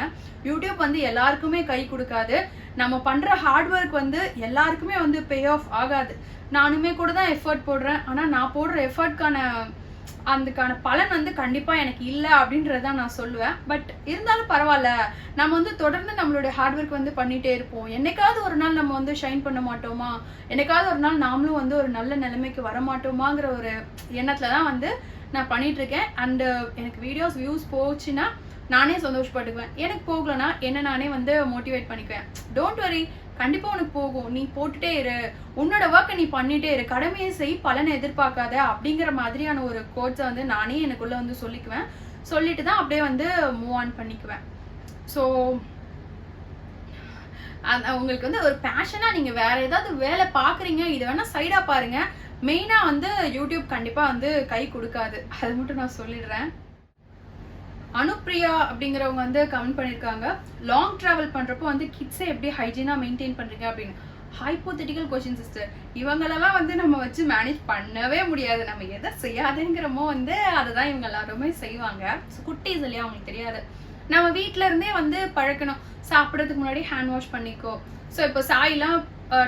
யூடியூப் வந்து எல்லாருக்குமே கை குடுக்காது. நம்ம பண்ற ஹார்ட் ஒர்க் வந்து எல்லாருக்குமே வந்து பே ஆஃப் ஆகாது. நானுமே கூட தான் எஃபோர்ட் போடுறேன். ஆனா நான் போடுற அதுக்கான பலன் வந்து கண்டிப்பா எனக்கு இல்ல அப்படின்றத நான் சொல்லுவேன். பட் இருந்தாலும் பரவாயில்ல. நம்ம வந்து தொடர்ந்து நம்மளுடைய ஹார்ட் ஒர்க் வந்து பண்ணிட்டே இருப்போம். என்னைக்காவது ஒரு நாள் நம்ம வந்து ஷைன் பண்ண மாட்டோமா? என்னைக்காவது ஒரு நாள் நாமளும் வந்து ஒரு நல்ல நிலைமைக்கு வர மாட்டோமாங்கிற ஒரு எண்ணத்துல தான் வந்து நான் பண்ணிட்டு இருக்கேன். அண்ட் எனக்கு வீடியோஸ் வியூஸ் போச்சுன்னா நானே சந்தோஷப்பட்டுக்குவேன். எனக்கு போகலன்னா என்ன நானே வந்து மோட்டிவேட் பண்ணிக்குவேன். டோன்ட் வரி, கண்டிப்பா உனக்கு போகும். நீ போட்டுட்டே இரு. உன்னோட ஒர்க்கை நீ பண்ணிட்டே இரு. கடமையை செய், பலனை எதிர்பார்க்காத அப்படிங்கிற மாதிரியான ஒரு கோட்ஸை வந்து நானே எனக்குள்ள வந்து சொல்லிக்குவேன். சொல்லிட்டு தான் அப்படியே வந்து மூவ் ஆன் பண்ணிக்குவேன். ஸோ உங்களுக்கு வந்து ஒரு பேஷனா நீங்க வேற ஏதாவது வேலை பாக்குறீங்க, இதை வேணா சைடா பாருங்க. மெயினா வந்து யூடியூப் கண்டிப்பா வந்து கை கொடுக்காது. அது மட்டும் நான் சொல்லிடுறேன். அனுப்ரியா அப்படிங்கிறவங்க வந்து கமெண்ட் பண்ணியிருக்காங்க, லாங் டிராவல் பண்றப்போ வந்து கிட்ஸை எப்படி ஹைஜீனா மெயின்டைன் பண்றீங்க அப்படின்னு. Hypothetical question sister. இவங்களெல்லாம் வந்து நம்ம வச்சு மேனேஜ் பண்ணவே முடியாது. நம்ம எதை செய்யாதுங்கிறமோ வந்து அதை தான் இவங்க எல்லாருமே செய்வாங்க. ஸோ குட்டீஸ் இல்லையா, அவங்களுக்கு தெரியாது. நம்ம வீட்டில இருந்தே வந்து பழக்கணும். சாப்பிட்றதுக்கு முன்னாடி ஹேண்ட் வாஷ் பண்ணிக்கோ. ஸோ இப்போ சாயெல்லாம்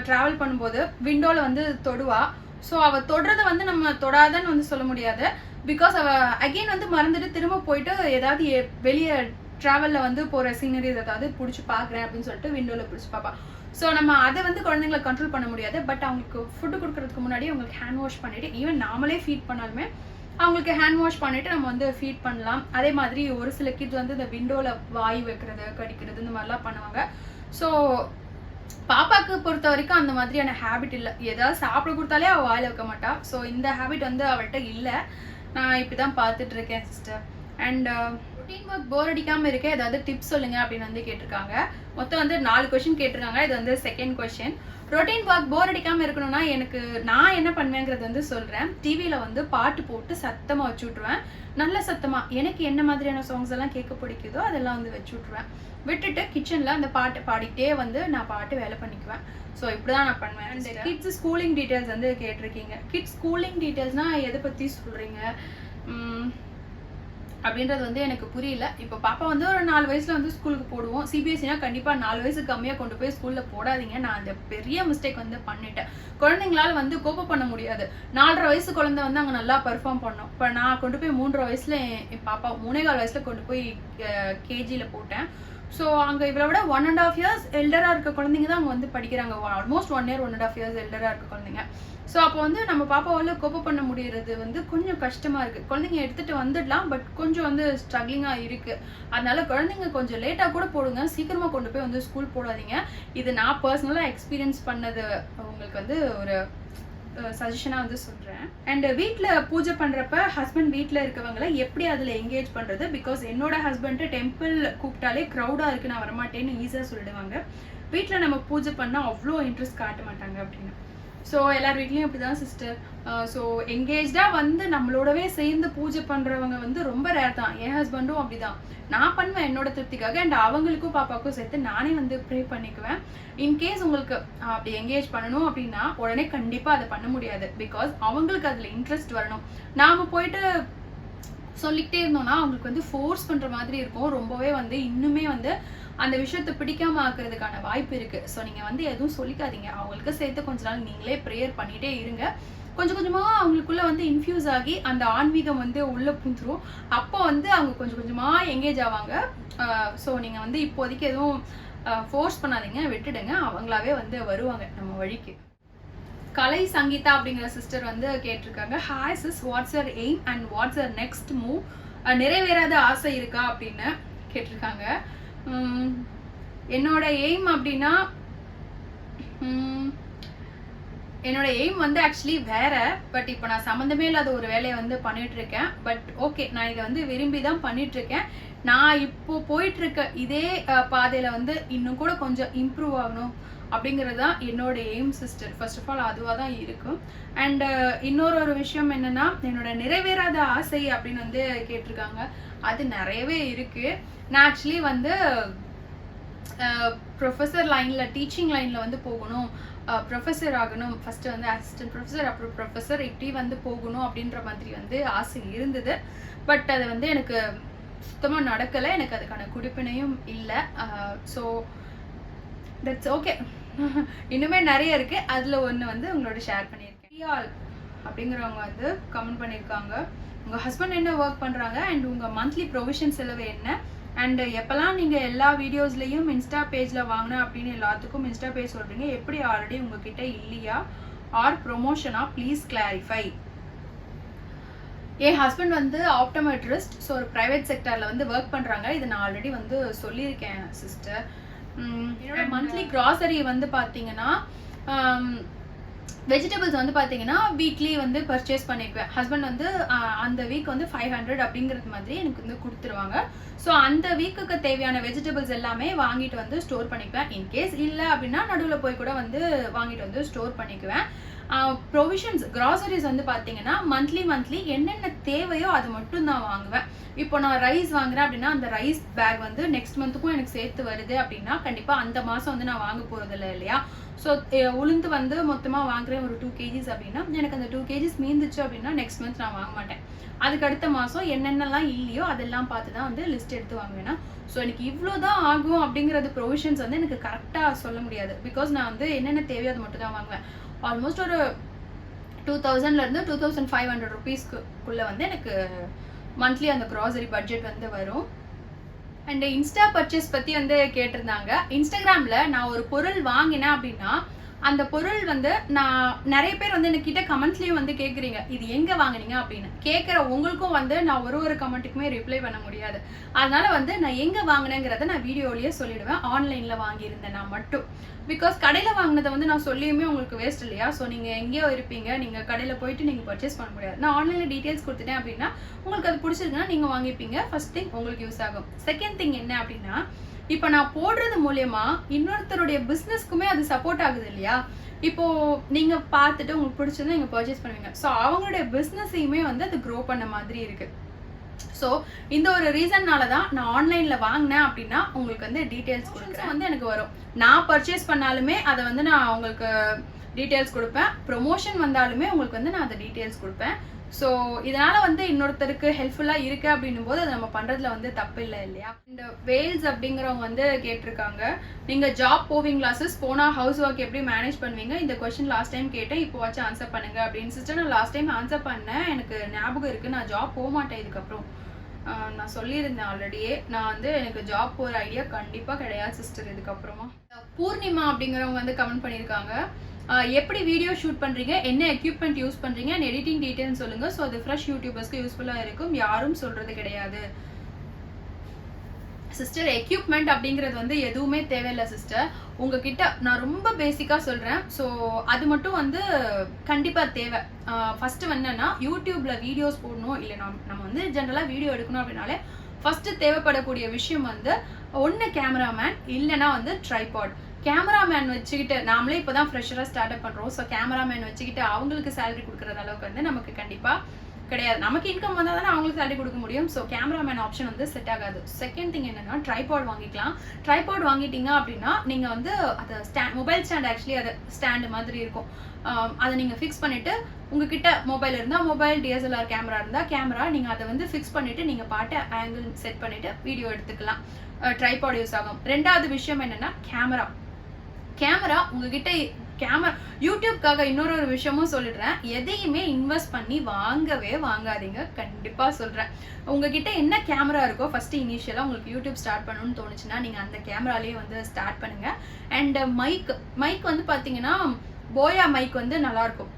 ட்ராவல் பண்ணும்போது விண்டோவில் வந்து தொடுவா. ஸோ அவள் தொடுறதை வந்து நம்ம தொடாதன்னு வந்து சொல்ல முடியாது. பிகாஸ் அவ அகெயின் வந்து மறந்துட்டு திரும்ப போயிட்டு ஏதாவது வெளியே டிராவலில் வந்து போகிற சீனரிஸ் ஏதாவது பிடிச்சி பார்க்குறேன் அப்படின்னு சொல்லிட்டு விண்டோவில் பிடிச்சி பார்ப்பா. ஸோ நம்ம அதை வந்து குழந்தைங்களை கண்ட்ரோல் பண்ண முடியாது. பட் அவங்களுக்கு ஃபுட்டு கொடுக்கறதுக்கு முன்னாடி அவங்களுக்கு ஹேண்ட் வாஷ் பண்ணிவிட்டு, ஈவன் நாமளே ஃபீட் பண்ணாலுமே அவங்களுக்கு ஹேண்ட் வாஷ் பண்ணிவிட்டு நம்ம வந்து ஃபீட் பண்ணலாம். அதே மாதிரி ஒரு சில கிட்ஸ் வந்து இந்த விண்டோவில் வாய் வைக்கிறது, கடிக்கிறது, இந்த மாதிரிலாம் பண்ணுவாங்க. ஸோ பாப்பாக்கு பொறுத்த வரைக்கும் அந்த மாதிரியான ஹேபிட் இல்லை. ஏதாவது சாப்பிட கொடுத்தாலே அவள் வாயில் வைக்க மாட்டா. ஸோ இந்த ஹேபிட் வந்து அவள்கிட்ட இல்லை. நான் இப்படி தான் பார்த்துட்டு இருக்கேன் சிஸ்டர். அண்ட் ரொட்டீன் ஒர்க் போர் அடிக்காமல் இருக்க ஏதாவது டிப்ஸ் சொல்லுங்க அப்படின்னு வந்து கேட்டிருக்காங்க. மொத்தம் வந்து 4 கொஸ்டின் கேட்டிருக்காங்க. இது வந்து செகண்ட் கொஸ்டின். ரொட்டீன் ஒர்க் போர் அடிக்காமல் இருக்கணும்னா நான் என்ன பண்ணுவேங்கிறது வந்து சொல்கிறேன். டிவியில் வந்து பாட்டு போட்டு சத்தமாக வச்சு விட்ருவேன். நல்ல சத்தமாக எனக்கு என்ன மாதிரியான சாங்ஸ் எல்லாம் கேட்க பிடிக்குதோ அதெல்லாம் வந்து வச்சு விட்ருவேன். விட்டுட்டு கிச்சனில் அந்த பாட்டு பாடிக்கிட்டே வந்து நான் பாட்டு வேலை பண்ணிக்குவேன். ஸோ இப்படி தான் நான் பண்ணுவேன். அண்ட் கிட்ஸ் ஸ்கூலிங் டீட்டெயில்ஸ் வந்து கேட்டிருக்கீங்க. கிட்ஸ் ஸ்கூலிங் டீட்டெயில்ஸ்னால் எதை பற்றி சொல்கிறீங்க அப்படின்றது வந்து எனக்கு புரியல. இப்போ பாப்பா வந்து ஒரு 4 வயசுல வந்து ஸ்கூலுக்கு போடுவோம். சிபிஎஸ்சினா கண்டிப்பாக 4 வயசுக்கு கம்மியாக கொண்டு போய் ஸ்கூலில் போடாதீங்க. நான் அந்த பெரிய மிஸ்டேக் வந்து பண்ணிட்டேன். குழந்தைங்களால வந்து கோப்ப பண்ண முடியாது. 4.5 வயசு குழந்தை வந்து அங்கே நல்லா பெர்ஃபார்ம் பண்ணோம். இப்போ நான் கொண்டு போய் 3.5 வயசுல என் பாப்பா 3.25 வயசுல கொண்டு போய் கேஜியில் போட்டேன். ஸோ அங்கே இவளை விட 1.5 இயர்ஸ் எல்டராக இருக்க குழந்தைங்க தான் அங்கே வந்து படிக்கிறாங்க. ஆல்மோஸ்ட் 1 இயர் 1.5 இயர்ஸ் எல்டராக இருக்க குழந்தைங்க. ஸோ அப்போ வந்து நம்ம பாப்பாவால் கோப்ப பண்ண முடியறது வந்து கொஞ்சம் கஷ்டமாக இருக்குது. குழந்தைங்க எடுத்துகிட்டு வந்துடலாம், பட் கொஞ்சம் வந்து ஸ்ட்ரகிளிங்காக இருக்குது. அதனால குழந்தைங்க கொஞ்சம் லேட்டாக கூட போடுங்க. சீக்கிரமாக கொண்டு போய் வந்து ஸ்கூல் போடாதீங்க. இது நான் பர்சனலாக எக்ஸ்பீரியன்ஸ் பண்ணது உங்களுக்கு வந்து ஒரு சஜஷனாக வந்து சொல்கிறேன். அண்ட் வீட்டில் பூஜை பண்ணுறப்ப ஹஸ்பண்ட் வீட்டில் இருக்கவங்களை எப்படி அதில் என்கேஜ் பண்ணுறது? பிகாஸ் என்னோட ஹஸ்பண்ட் டெம்பிள் கூப்பிட்டாலே க்ரௌடாக இருக்குது, நான் வரமாட்டேன்னு ஈஸியாக சொல்லிடுவாங்க. வீட்டில் நம்ம பூஜை பண்ணால் அவ்வளோ இன்ட்ரெஸ்ட் காட்ட மாட்டாங்க அப்படின்னு. ஸோ எல்லார் வீட்லேயும் இப்படி தான் சிஸ்டர். ஸோ என்கேஜாக வந்து நம்மளோடவே சேர்ந்து பூஜை பண்ணுறவங்க வந்து ரொம்ப ரேர் தான். என் ஹஸ்பண்டும் அப்படி தான். நான் பண்ணுவேன் என்னோட திருப்திக்காக. அண்ட் அவங்களுக்கும் பாப்பாவுக்கும் சேர்த்து நானே வந்து ப்ரே பண்ணிக்குவேன். இன்கேஸ் உங்களுக்கு அப்படி என்கேஜ் பண்ணணும் அப்படின்னா உடனே கண்டிப்பாக அதை பண்ண முடியாது. பிகாஸ் அவங்களுக்கு அதில் இன்ட்ரெஸ்ட் வரணும். நாம் போயிட்டு சொல்லிக்கிட்டே இருந்தோம்னா அவங்களுக்கு வந்து ஃபோர்ஸ் பண்ணுற மாதிரி இருக்கும். ரொம்பவே வந்து இன்னுமே வந்து அந்த விஷயத்தை பிடிக்காம ஆக்குறதுக்கான வாய்ப்பு இருக்கு. ஸோ நீங்கள் வந்து எதுவும் சொல்லிக்காதீங்க. அவங்களுக்கு சேர்த்து கொஞ்ச நாள் நீங்களே ப்ரேயர் பண்ணிகிட்டே இருங்க. கொஞ்சம் கொஞ்சமாக அவங்களுக்குள்ள வந்து இன்ஃபியூஸ் ஆகி அந்த ஆன்மீகம் வந்து உள்ளே புந்துரும். அப்போ வந்து அவங்க கொஞ்சம் கொஞ்சமாக எங்கேஜ் ஆவாங்க. ஸோ நீங்கள் வந்து இப்போதைக்கு எதுவும் ஃபோர்ஸ் பண்ணாதீங்க, விட்டுடுங்க. அவங்களாவே வந்து வருவாங்க நம்ம வழிக்கு. கலை சங்கீதா அப்படிங்கிற சிஸ்டர் வந்து கேட்டிருக்காங்க, hi sis, what's your aim and what's your next move? நிறைவேறாத ஆசை இருக்கா அப்படின்னு கேட்டிருக்காங்க. என்னோட எய்ம் அப்படின்னா என்னோட எய்ம் வந்து ஆக்சுவலி வேற. பட் இப்போ நான் சம்மந்தமே இல்லாத ஒரு வேலையை வந்து பண்ணிட்டு இருக்கேன். பட் ஓகே, நான் இதை வந்து விரும்பி தான் பண்ணிட்டு இருக்கேன். நான் இப்போ போயிட்டு இருக்க இதே பாதையில வந்து இன்னும் கூட கொஞ்சம் இம்ப்ரூவ் ஆகணும் அப்படிங்கிறது தான் என்னோட aim sister. First of all அதுவாக தான் இருக்கும். அண்ட் இன்னொரு விஷயம் என்னன்னா, என்னோட நிறைவேறாத ஆசை அப்படின்னு வந்து கேட்டிருக்காங்க. அது நிறையவே இருக்கு. நான் ஆக்சுவலி வந்து ப்ரொஃபஸர் லைனில் டீச்சிங் லைனில் வந்து போகணும், ப்ரொஃபஸர் ஆகணும், ஃபஸ்ட்டு வந்து அசிஸ்டன்ட் ப்ரொஃபஸர் அப்புறம் ப்ரொஃபஸர் இப்படி வந்து போகணும் அப்படின்ற மாதிரி வந்து ஆசை இருந்தது. பட் அது வந்து எனக்கு சுத்தமாக நடக்கலை, எனக்கு அதுக்கான குடிப்பினையும் இல்லை. So that's okay. இன்னுமே நிறைய இருக்குது, அதில் ஒன்று வந்து உங்களோட ஷேர் பண்ணியிருக்கேன். பிரியால் அப்படிங்கிறவங்க வந்து கமெண்ட் பண்ணியிருக்காங்க, உங்கள் ஹஸ்பண்ட் என்ன ஒர்க் பண்ணுறாங்க அண்ட் உங்கள் மந்த்லி ப்ரொவிஷன் செலவு என்ன, அண்ட் எப்போல்லாம் நீங்கள் எல்லா வீடியோஸ்லையும் இன்ஸ்டா பேஜில் வாங்கினேன் அப்படின்னு எல்லாத்துக்கும் இன்ஸ்டா பேஜ் சொல்கிறீங்க, எப்படி ஆல்ரெடி உங்ககிட்ட இல்லையா ஆர் ப்ரொமோஷனா, ப்ளீஸ் கிளாரிஃபை. என் ஹஸ்பண்ட் வந்து ஆப்டோமெட்ரிஸ்ட், ஸோ ஒரு ப்ரைவேட் செக்டரில் வந்து ஒர்க் பண்ணுறாங்க. இதை நான் ஆல்ரெடி வந்து சொல்லியிருக்கேன் சிஸ்டர். என்னோட மந்த்லி க்ராசரி வந்து பார்த்தீங்கன்னா வெஜிடபிள்ஸ் வந்து பார்த்தீங்கன்னா வீக்லி வந்து பர்ச்சேஸ் பண்ணிக்குவேன். ஹஸ்பண்ட் வந்து அந்த வீக் வந்து 500 அப்படிங்கிறது மாதிரி எனக்கு வந்து கொடுத்துருவாங்க. ஸோ அந்த வீக்குக்கு தேவையான வெஜிடபிள்ஸ் எல்லாமே வாங்கிட்டு வந்து ஸ்டோர் பண்ணிக்குவேன். இன்கேஸ் இல்லை அப்படின்னா நடுவில் போய் கூட வந்து வாங்கிட்டு வந்து ஸ்டோர் பண்ணிக்குவேன். ப்ரொவிஷன்ஸ் கிராசரிஸ் வந்து பார்த்தீங்கன்னா மந்த்லி என்னென்ன தேவையோ அது மட்டும் தான் வாங்குவேன். இப்போ நான் ரைஸ் வாங்குறேன் அப்படின்னா அந்த ரைஸ் பேக் வந்து நெக்ஸ்ட் மந்த்துக்கும் எனக்கு சேர்த்து வருது அப்படின்னா கண்டிப்பாக அந்த மாதம் வந்து நான் வாங்க போகிறதில்ல இல்லையா. ஸோ உளுந்து வந்து மொத்தமாக வாங்குறேன் ஒரு 2 kgs அப்படின்னா எனக்கு அந்த 2 kgs மீந்துச்சு அப்படின்னா நெக்ஸ்ட் மந்த் நான் வாங்க மாட்டேன். அதுக்கு அடுத்த மாதம் என்னென்னலாம் இல்லையோ அதெல்லாம் பார்த்து தான் வந்து லிஸ்ட் எடுத்து வாங்குவேன்னா. ஸோ எனக்கு இவ்வளோ தான் ஆகும் அப்படிங்கிறது ப்ரொவிஷன்ஸ் வந்து எனக்கு கரெக்டாக சொல்ல முடியாது. பிகாஸ் நான் வந்து என்னென்ன தேவையோ அது மட்டும் தான் வாங்குவேன். ஆல்மோஸ்ட் ஒரு 2000லேருந்து 2500 ருபீஸ்க்குள்ளே வந்து எனக்கு மந்த்லி அந்த க்ராசரி பட்ஜெட் வந்து வரும். அண்ட் இன்ஸ்டா பர்ச்சேஸ் பற்றி வந்து கேட்டிருந்தாங்க. இன்ஸ்டாகிராமில் நான் ஒரு பொருள் வாங்கினேன் அப்படின்னா அந்த பொருள் வந்து நான் நிறைய பேர் வந்து என்கிட்ட கமெண்ட்ஸ்லேயும் வந்து கேட்குறீங்க இது எங்கே வாங்கினீங்க அப்படின்னு. கேட்குற உங்களுக்கும் வந்து நான் ஒரு கமெண்ட்டுக்குமே ரிப்ளை பண்ண முடியாது. அதனால வந்து நான் எங்கே வாங்கினேங்கிறத நான் வீடியோலேயே சொல்லிடுவேன். ஆன்லைனில் வாங்கியிருந்தேன் நான் மட்டும். பிகாஸ் கடையில் வாங்கினதை வந்து நான் சொல்லியுமே உங்களுக்கு வேஸ்ட் இல்லையா. ஸோ நீங்கள் எங்கேயோ இருப்பீங்க, நீங்கள் கடையில் போயிட்டு நீங்கள் பர்ச்சேஸ் பண்ண முடியாது. நான் ஆன்லைனில் டீட்டெயில்ஸ் கொடுத்துட்டேன் அப்படின்னா உங்களுக்கு அது பிடிச்சிருக்குன்னா நீங்கள் வாங்கிப்பீங்க. ஃபர்ஸ்ட் திங் உங்களுக்கு யூஸ் ஆகும். செகண்ட் திங் என்ன அப்படின்னா இப்போ நான் போடுறது மூலயமா இன்னொருத்தருடைய பிஸ்னஸ்க்குமே அது சப்போர்ட் ஆகுது இல்லையா. இப்போ நீங்க பார்த்துட்டு உங்களுக்கு பிடிச்சதை நீங்க பர்ச்சேஸ் பண்ணுவீங்க. ஸோ அவங்களுடைய பிஸ்னஸையுமே வந்து அது க்ரோ பண்ண மாதிரி இருக்கு. ஸோ இந்த ஒரு ரீசன்னால தான் நான் ஆன்லைன்ல வாங்கினேன் அப்படின்னா உங்களுக்கு வந்து டீட்டெயில்ஸ் கொடுக்குறேன் வந்து எனக்கு வரும். நான் பர்ச்சேஸ் பண்ணாலுமே அதை வந்து நான் உங்களுக்கு டீட்டெயில்ஸ் கொடுப்பேன். ப்ரொமோஷன் வந்தாலுமே உங்களுக்கு வந்து நான் அதை டீட்டெயில்ஸ் கொடுப்பேன். ஸோ இதனால வந்து இன்னொருத்தருக்கு ஹெல்ப்ஃபுல்லாக இருக்கு அப்படின்னும் போது அதை நம்ம பண்றதுல வந்து தப்பு இல்லை இல்லையா. இந்த வேல்ஸ் அப்படிங்கிறவங்க வந்து கேட்டிருக்காங்க, நீங்க ஜாப் போவீங்களா சிஸ், போனா ஹவுஸ் ஒர்க் எப்படி மேனேஜ் பண்ணுவீங்க, இந்த கொஸ்டின் லாஸ்ட் டைம் கேட்டேன், இப்போ வச்சு ஆன்சர் பண்ணுங்க அப்படின்னு. சிஸ்டர் நான் லாஸ்ட் டைம் ஆன்சர் பண்ணேன், எனக்கு ஞாபகம் இருக்கு. நான் ஜாப் போக மாட்டேன் இதுக்கப்புறம். நான் சொல்லியிருந்தேன் ஆல்ரெடியே, நான் வந்து எனக்கு ஜாப் போகிற ஐடியா கண்டிப்பாக கிடையாது சிஸ்டர் இதுக்கப்புறமா. பூர்ணிமா அப்படிங்கிறவங்க வந்து கமெண்ட் பண்ணியிருக்காங்க, எப்படி வீடியோ ஷூட் பண்ணுறீங்க, என்ன எக்யூப்மெண்ட் யூஸ் பண்ணுறீங்க அண்ட் எடிட்டிங் டீட்டெயில்ஸ் சொல்லுங்கள். ஸோ அது ஃப்ரெஷ் யூடியூபர்ஸ்க்கு யூஸ்ஃபுல்லாக இருக்கும், யாரும் சொல்கிறது கிடையாது. சிஸ்டர் எக்யூப்மெண்ட் அப்படிங்கிறது வந்து எதுவுமே தேவையில்லை சிஸ்டர். உங்ககிட்ட நான் ரொம்ப பேசிக்காக சொல்கிறேன். ஸோ அது மட்டும் வந்து கண்டிப்பாக தேவை. ஃபஸ்ட்டு என்னன்னா யூடியூப்பில் வீடியோஸ் போடணும், இல்லை நம்ம வந்து ஜென்ரலாக வீடியோ எடுக்கணும் அப்படின்னாலே ஃபஸ்ட்டு தேவைப்படக்கூடிய விஷயம் வந்து ஒன்று கேமராமேன், இல்லைன்னா வந்து ட்ரைபாட். கேமராமேன் வச்சுக்கிட்டு நாமளே இப்போ தான் ஃப்ரெஷராக ஸ்டார்ட் அப் பண்ணுறோம். ஸோ கேமராமேன் வச்சுக்கிட்டு அவங்களுக்கு சேலரி கொடுக்குறது அளவுக்கு வந்து நமக்கு கண்டிப்பாக கிடையாது. நமக்கு இன்கம் வந்தால் தானே அவங்களுக்கு சேலரி கொடுக்க முடியும். ஸோ கேமராமேன் ஆப்ஷன் வந்து செட் ஆகாது. செகண்ட் திங் என்னன்னா ட்ரைபாட் வாங்கிக்கலாம். ட்ரைபாட் வாங்கிட்டீங்க அப்படின்னா நீங்கள் வந்து அதை மொபைல் ஸ்டாண்ட், ஆக்சுவலி அது ஸ்டாண்டு மாதிரி இருக்கும். அதை நீங்கள் ஃபிக்ஸ் பண்ணிவிட்டு உங்ககிட்ட மொபைல் இருந்தால் மொபைல், டிஎஸ்எல்ஆர் கேமரா இருந்தால் கேமரா, நீங்கள் அதை வந்து ஃபிக்ஸ் பண்ணிவிட்டு நீங்கள் பாட்டு ஆங்கிள் செட் பண்ணிவிட்டு வீடியோ எடுத்துக்கலாம். ட்ரைபாட் யூஸ் ஆகும். ரெண்டாவது விஷயம் என்னென்னா கேமரா உங்ககிட்ட யூடியூப்காக இன்னொரு விஷயமும் சொல்லிடுறேன், எதையுமே இன்வெஸ்ட் பண்ணி வாங்காதீங்க. கண்டிப்பா சொல்றேன். உங்ககிட்ட என்ன கேமரா இருக்கோ ஃபர்ஸ்ட் இனிஷியலா உங்களுக்கு யூடியூப் ஸ்டார்ட் பண்ணணும்னு தோணுச்சுன்னா நீங்க அந்த கேமராலேயே வந்து ஸ்டார்ட் பண்ணுங்க. அண்ட் மைக் வந்து பாத்தீங்கன்னா போயா மைக் வந்து நல்லா இருக்கும்.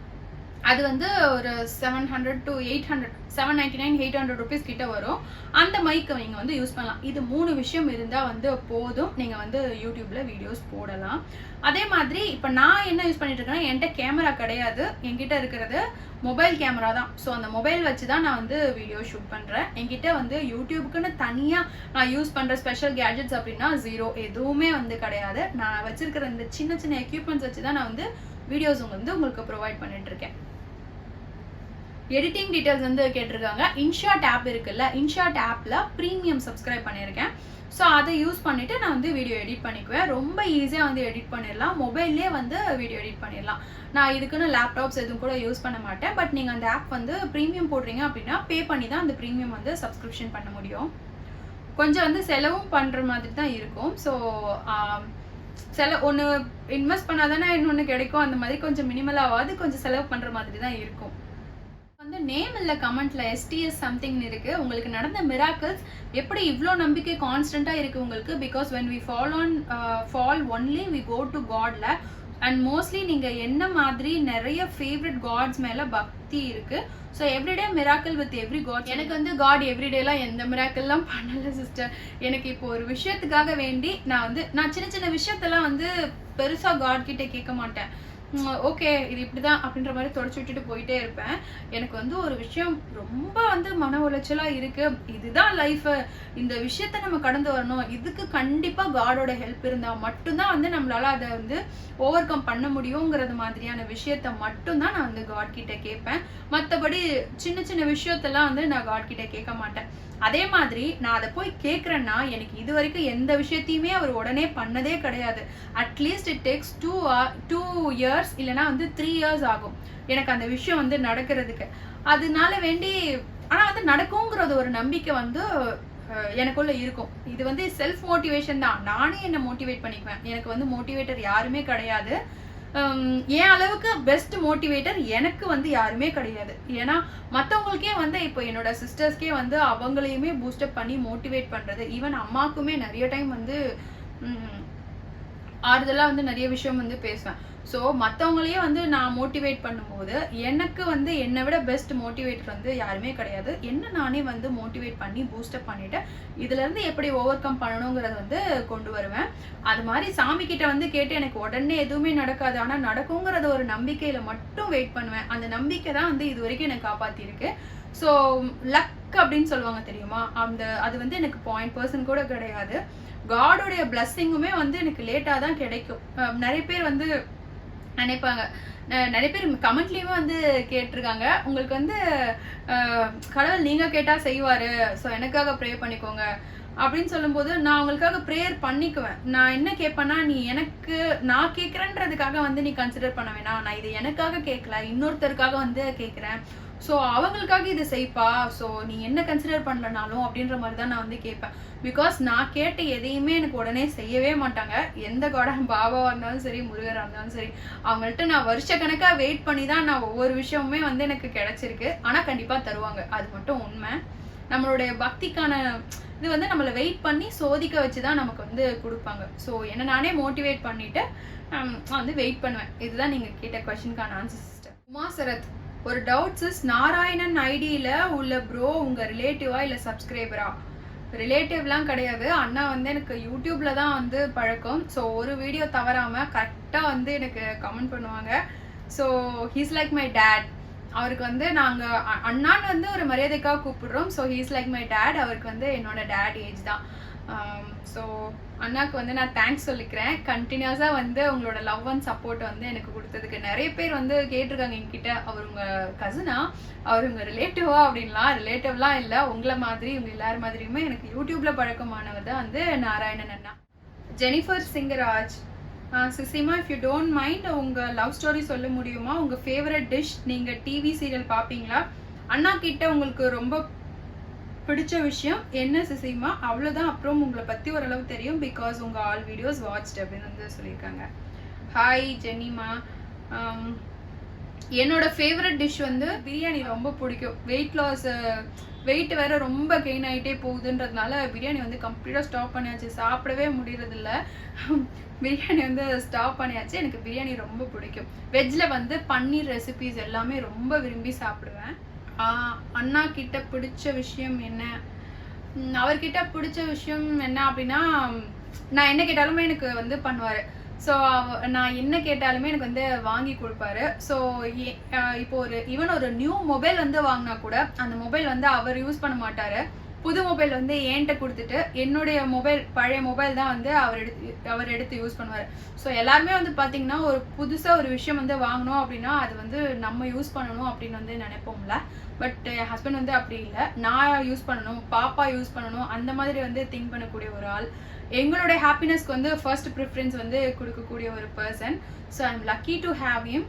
அது வந்து ஒரு 700 to 800, 799, 800 ருபீஸ் கிட்ட வரும். அந்த மைக்கை நீங்கள் வந்து யூஸ் பண்ணலாம். இது 3 விஷயம் இருந்தால் வந்து போதும், நீங்கள் வந்து யூடியூப்பில் வீடியோஸ் போடலாம். அதே மாதிரி இப்போ நான் என்ன யூஸ் பண்ணிட்டு இருக்கேன்னா, என்கிட்ட கேமரா கிடையாது, என்கிட்ட இருக்கிறது மொபைல் கேமரா தான். ஸோ அந்த மொபைல் வச்சு தான் நான் வந்து வீடியோ ஷூட் பண்ணுறேன். என்கிட்ட வந்து யூடியூபுக்குன்னு தனியாக நான் யூஸ் பண்ணுற ஸ்பெஷல் கேட்ஜெட்ஸ் அப்படின்னா எதுவுமே வந்து கிடையாது. நான் வச்சிருக்கிற இந்த சின்ன சின்ன எக்யூப்மெண்ட்ஸ் வச்சு தான் நான் வந்து வீடியோஸ் உங்களுக்கு ப்ரொவைட் பண்ணிட்டு இருக்கேன். எடிட்டிங் டீட்டெயில்ஸ் வந்து கேட்டிருக்காங்க. இன்ஷாட் ஆப் இருக்குல்ல, இன்ஷாட் ஆப்பில் ப்ரீமியம் சப்ஸ்கிரைப் பண்ணியிருக்கேன். ஸோ அதை யூஸ் பண்ணிவிட்டு நான் வந்து வீடியோ எடிட் பண்ணிக்குவேன். ரொம்ப ஈஸியாக வந்து எடிட் பண்ணிடலாம், மொபைல்லே வந்து வீடியோ எடிட் பண்ணிடலாம். நான் இதுக்குன்னு லேப்டாப்ஸ் எதுவும் கூட யூஸ் பண்ண மாட்டேன். பட் நீங்கள் அந்த ஆப் வந்து ப்ரீமியம் போடுறீங்க அப்படின்னா பே பண்ணி தான் அந்த ப்ரீமியம் வந்து சப்ஸ்கிரிப்ஷன் பண்ண முடியும். கொஞ்சம் வந்து செலவும் பண்ணுற மாதிரி தான் இருக்கும். ஸோ ஒன்று இன்வெஸ்ட் பண்ணால் தானே இன்னொன்று கிடைக்கும். அந்த மாதிரி கொஞ்சம் மினிமலாவது கொஞ்சம் செலவு பண்ணுற மாதிரி தான் இருக்கும். வந்து நேம் இல்லை கமெண்ட்ல STS சம்திங்னு இருக்கு. உங்களுக்கு நடந்த மிராக்கிள்ஸ் எப்படி இவ்வளோ நம்பிக்கை கான்ஸ்டன்ட்டாக இருக்குது உங்களுக்கு? Because when we fall only we go to Godல. அண்ட் மோஸ்ட்லி நீங்கள் என்ன மாதிரி நிறைய ஃபேவரட் காட்ஸ் மேலே பக்தி இருக்குது. So everyday miracle with every god. எனக்கு வந்து காட் எவ்ரிடேலாம் எந்த மிராக்கிள்லாம் பண்ணலை சிஸ்டர். எனக்கு இப்போ ஒரு விஷயத்துக்காக வேண்டி நான் சின்ன சின்ன விஷயத்தெல்லாம் வந்து பெருசாக காட் கிட்டே கேட்க மாட்டேன். ஓகே இது இப்படிதான் அப்படின்ற மாதிரி தொடச்சு விட்டுட்டு போயிட்டே இருப்பேன். எனக்கு வந்து ஒரு விஷயம் ரொம்ப வந்து மன உளைச்சலா இருக்கு, இதுதான் லைஃப், இந்த விஷயத்த நம்ம கடந்து வரணும், இதுக்கு கண்டிப்பா காடோட ஹெல்ப் இருந்தா மட்டும்தான் வந்து நம்மளால அதை வந்து ஓவர் கம் பண்ண முடியுங்கிறது மாதிரியான விஷயத்த மட்டும்தான் நான் வந்து காட் கிட்ட கேட்பேன். மற்றபடி சின்ன சின்ன விஷயத்தெல்லாம் வந்து நான் காட் கிட்ட கேட்க மாட்டேன். அதே மாதிரி நான் அதை போய் கேட்குறேன்னா எனக்கு இது வரைக்கும் எந்த விஷயத்தையுமே அவர் உடனே பண்ணதே கிடையாது. அட்லீஸ்ட் இட் டேக்ஸ் 2 years இல்லைனா வந்து 3 years ஆகும் எனக்கு அந்த விஷயம் வந்து நடக்கிறதுக்கு. அதனால வேண்டி ஆனால் வந்து நடக்குங்கிறது ஒரு நம்பிக்கை வந்து எனக்குள்ள இருக்கும். இது வந்து செல்ஃப் மோட்டிவேஷன் தான், நானே என்னை மோட்டிவேட் பண்ணிக்குவேன். எனக்கு வந்து மோட்டிவேட்டர் யாருமே கிடையாது. என் அளவுக்கு பெஸ்ட் மோட்டிவேட்டர் எனக்கு வந்து யாருமே கிடையாது. ஏன்னா மற்றவங்களுக்கே வந்து இப்போ என்னோட சிஸ்டர்ஸ்க்கே வந்து அவங்களையுமே பூஸ்டப் பண்ணி மோட்டிவேட் பண்ணுறது, ஈவன் அம்மாவுக்குமே நிறைய டைம் வந்து ஆறுதலாக வந்து நிறைய விஷயம் வந்து பேசுவேன். ஸோ மற்றவங்களையே வந்து நான் மோட்டிவேட் பண்ணும்போது எனக்கு வந்து என்னை விட பெஸ்ட் மோட்டிவேட்டர் வந்து யாருமே கிடையாது. என்ன நானே வந்து மோட்டிவேட் பண்ணி பூஸ்டப் பண்ணிவிட்டு இதுலேருந்து எப்படி ஓவர் கம் பண்ணணுங்கிறத வந்து கொண்டு வருவேன். அது மாதிரி சாமி கிட்ட வந்து கேட்டு எனக்கு உடனே எதுவுமே நடக்காது, ஆனால் நடக்குங்கிறத ஒரு நம்பிக்கையில் மட்டும் வெயிட் பண்ணுவேன். அந்த நம்பிக்கை தான் வந்து இது வரைக்கும் எனக்கு காப்பாற்றிருக்கு. ஸோ லக் அப்படின்னு சொல்லுவாங்க தெரியுமா, அது வந்து எனக்கு 0.1% கூட கிடையாது. காடோடைய பிளஸ்ஸிங்குமே வந்து எனக்கு லேட்டாக தான் கிடைக்கும். நிறைய பேர் வந்து நினைப்பாங்க, நிறைய பேர் கமெண்ட்லேயுமே வந்து கேட்டிருக்காங்க, உங்களுக்கு வந்து கடவுள் நீங்கள் கேட்டால் செய்வார், ஸோ எனக்காக ப்ரே பண்ணிக்கோங்க அப்படின்னு சொல்லும்போது நான் உங்களுக்காக ப்ரேயர் பண்ணிக்குவேன். நான் என்ன கேட்பேன்னா, நான் கேட்குறேன்றதுக்காக வந்து நீ கன்சிடர் பண்ண வேணாம், நான் இது எனக்காக கேட்கல, இன்னொருத்தருக்காக வந்து கேட்குறேன், ஸோ அவங்களுக்காக இதை செய்ப்பா, ஸோ நீ என்ன கன்சிடர் பண்ணலனாலும் அப்படின்ற மாதிரி தான் நான் வந்து கேட்பேன். பிகாஸ் நான் கேட்ட எதையுமே எனக்கு உடனே செய்யவே மாட்டாங்க. எந்த பாபாவாக இருந்தாலும் சரி, முருகராக இருந்தாலும் சரி, அவங்கள்ட்ட நான் வருஷக்கணக்காக வெயிட் பண்ணி தான் நான் ஒவ்வொரு விஷயமுமே வந்து எனக்கு கிடைச்சிருக்கு. ஆனால் கண்டிப்பாக தருவாங்க, அது மட்டும் உண்மை. நம்மளுடைய பக்திக்கான இது வந்து நம்மளை வெயிட் பண்ணி சோதிக்க வச்சு தான் நமக்கு வந்து கொடுப்பாங்க. ஸோ என்ன நானே மோட்டிவேட் பண்ணிவிட்டு வந்து வெயிட் பண்ணுவேன். இதுதான் நீங்கள் கேட்ட கொஸ்டினுக்கான ஆன்சர் சிஸ்டர். உமா சரத், ஒரு டவுட் சிஸ், நாராயணன் ஐடியில் உள்ள ப்ரோ உங்கள் ரிலேட்டிவா இல்லை சப்ஸ்கிரைபரா? ரிலேட்டிவ்லாம் கிடையாது. அண்ணா வந்து எனக்கு யூடியூப்பில் தான் வந்து பழக்கம். ஸோ ஒரு வீடியோ தவறாமல் கரெக்டாக வந்து எனக்கு கமெண்ட் பண்ணுவாங்க. So he's like my dad. அவருக்கு வந்து நாங்கள் அண்ணான்னு வந்து ஒரு மரியாதைக்காக கூப்பிடுறோம். So he's like my dad. அவருக்கு வந்து என்னோட டேட் ஏஜ் தான். ஸோ அண்ணாவுக்கு வந்து நான் தேங்க்ஸ் சொல்லிக்கிறேன். கண்டினியூஸாக வந்து உங்களோட லவ் அண்ட் சப்போர்ட் வந்து எனக்கு கொடுத்ததுக்கு. நிறைய பேர் வந்து கேட்டிருக்காங்க என்கிட்ட, அவர் உங்கள் கசினா, அவர் உங்கள் ரிலேட்டிவா அப்படின்லாம். ரிலேட்டிவ்லாம் இல்லை, உங்களை மாதிரி உங்கள் எல்லார் மாதிரியுமே எனக்கு யூடியூப்பில் பழக்கமானவர் தான் வந்து நாராயணன் அண்ணா. ஜெனிஃபர் சிங்கராஜ், சிசிமா, இஃப் யூ டோன்ட் மைண்ட் உங்கள் லவ் ஸ்டோரி சொல்ல முடியுமா? உங்கள் ஃபேவரட் டிஷ், நீங்கள் டிவி சீரியல் பார்ப்பீங்களா? அண்ணா கிட்ட உங்களுக்கு ரொம்ப பிடிச்ச விஷயம் என்ன சிசிமா? அவ்வளோதான். அப்புறம் உங்களை பற்றி ஓரளவு தெரியும், பிகாஸ் உங்கள் ஆல் வீடியோஸ் வாட்ச்ட் அப்படின்னு வந்து சொல்லியிருக்காங்க. ஹாய் ஜெனிமா, என்னோட ஃபேவரட் டிஷ் வந்து பிரியாணி ரொம்ப பிடிக்கும். வெயிட் வேறு ரொம்ப கெயின் ஆகிட்டே போகுதுன்றதுனால பிரியாணி வந்து கம்ப்ளீட்டாக ஸ்டாப் பண்ணியாச்சு, சாப்பிடவே முடியறதில்ல. பிரியாணி வந்து ஸ்டாப் பண்ணியாச்சு. எனக்கு பிரியாணி ரொம்ப பிடிக்கும். வெஜ்ஜில் வந்து பன்னீர் ரெசிபீஸ் எல்லாமே ரொம்ப விரும்பி சாப்பிடுவேன். அண்ணா கிட்ட பிடிச்ச விஷயம் என்ன? அவர்கிட்ட பிடிச்ச விஷயம் என்ன அப்படின்னா, நான் என்ன கேட்டாலுமே எனக்கு வந்து பண்ணுவார். ஸோ நான் என்ன கேட்டாலுமே எனக்கு வந்து வாங்கி கொடுப்பாரு. ஸோ இப்போ ஒரு நியூ மொபைல் வந்து வாங்கினா கூட அந்த மொபைல் வந்து அவர் யூஸ் பண்ண மாட்டார், புது மொபைல் வந்து என்கிட்ட கொடுத்துட்டு என்னுடைய மொபைல் பழைய மொபைல் தான் வந்து அவர் எடுத்து யூஸ் பண்ணுவார். ஸோ எல்லாருமே வந்து பார்த்தீங்கன்னா ஒரு புதுசாக ஒரு விஷயம் வந்து வாங்கணும் அப்படின்னா அது வந்து நம்ம யூஸ் பண்ணணும் அப்படின்னு வந்து நினைப்போம்ல. பட் என் ஹஸ்பண்ட் வந்து அப்படி இல்லை. நான் யூஸ் பண்ணணும், பாப்பா யூஸ் பண்ணணும், அந்த மாதிரி வந்து திங்க் பண்ணக்கூடிய ஒரு ஆள். எங்களுடைய ஹாப்பினஸ்க்கு வந்து ஃபர்ஸ்ட் ப்ரிஃபரன்ஸ் வந்து கொடுக்கக்கூடிய ஒரு person. So I am lucky to have him.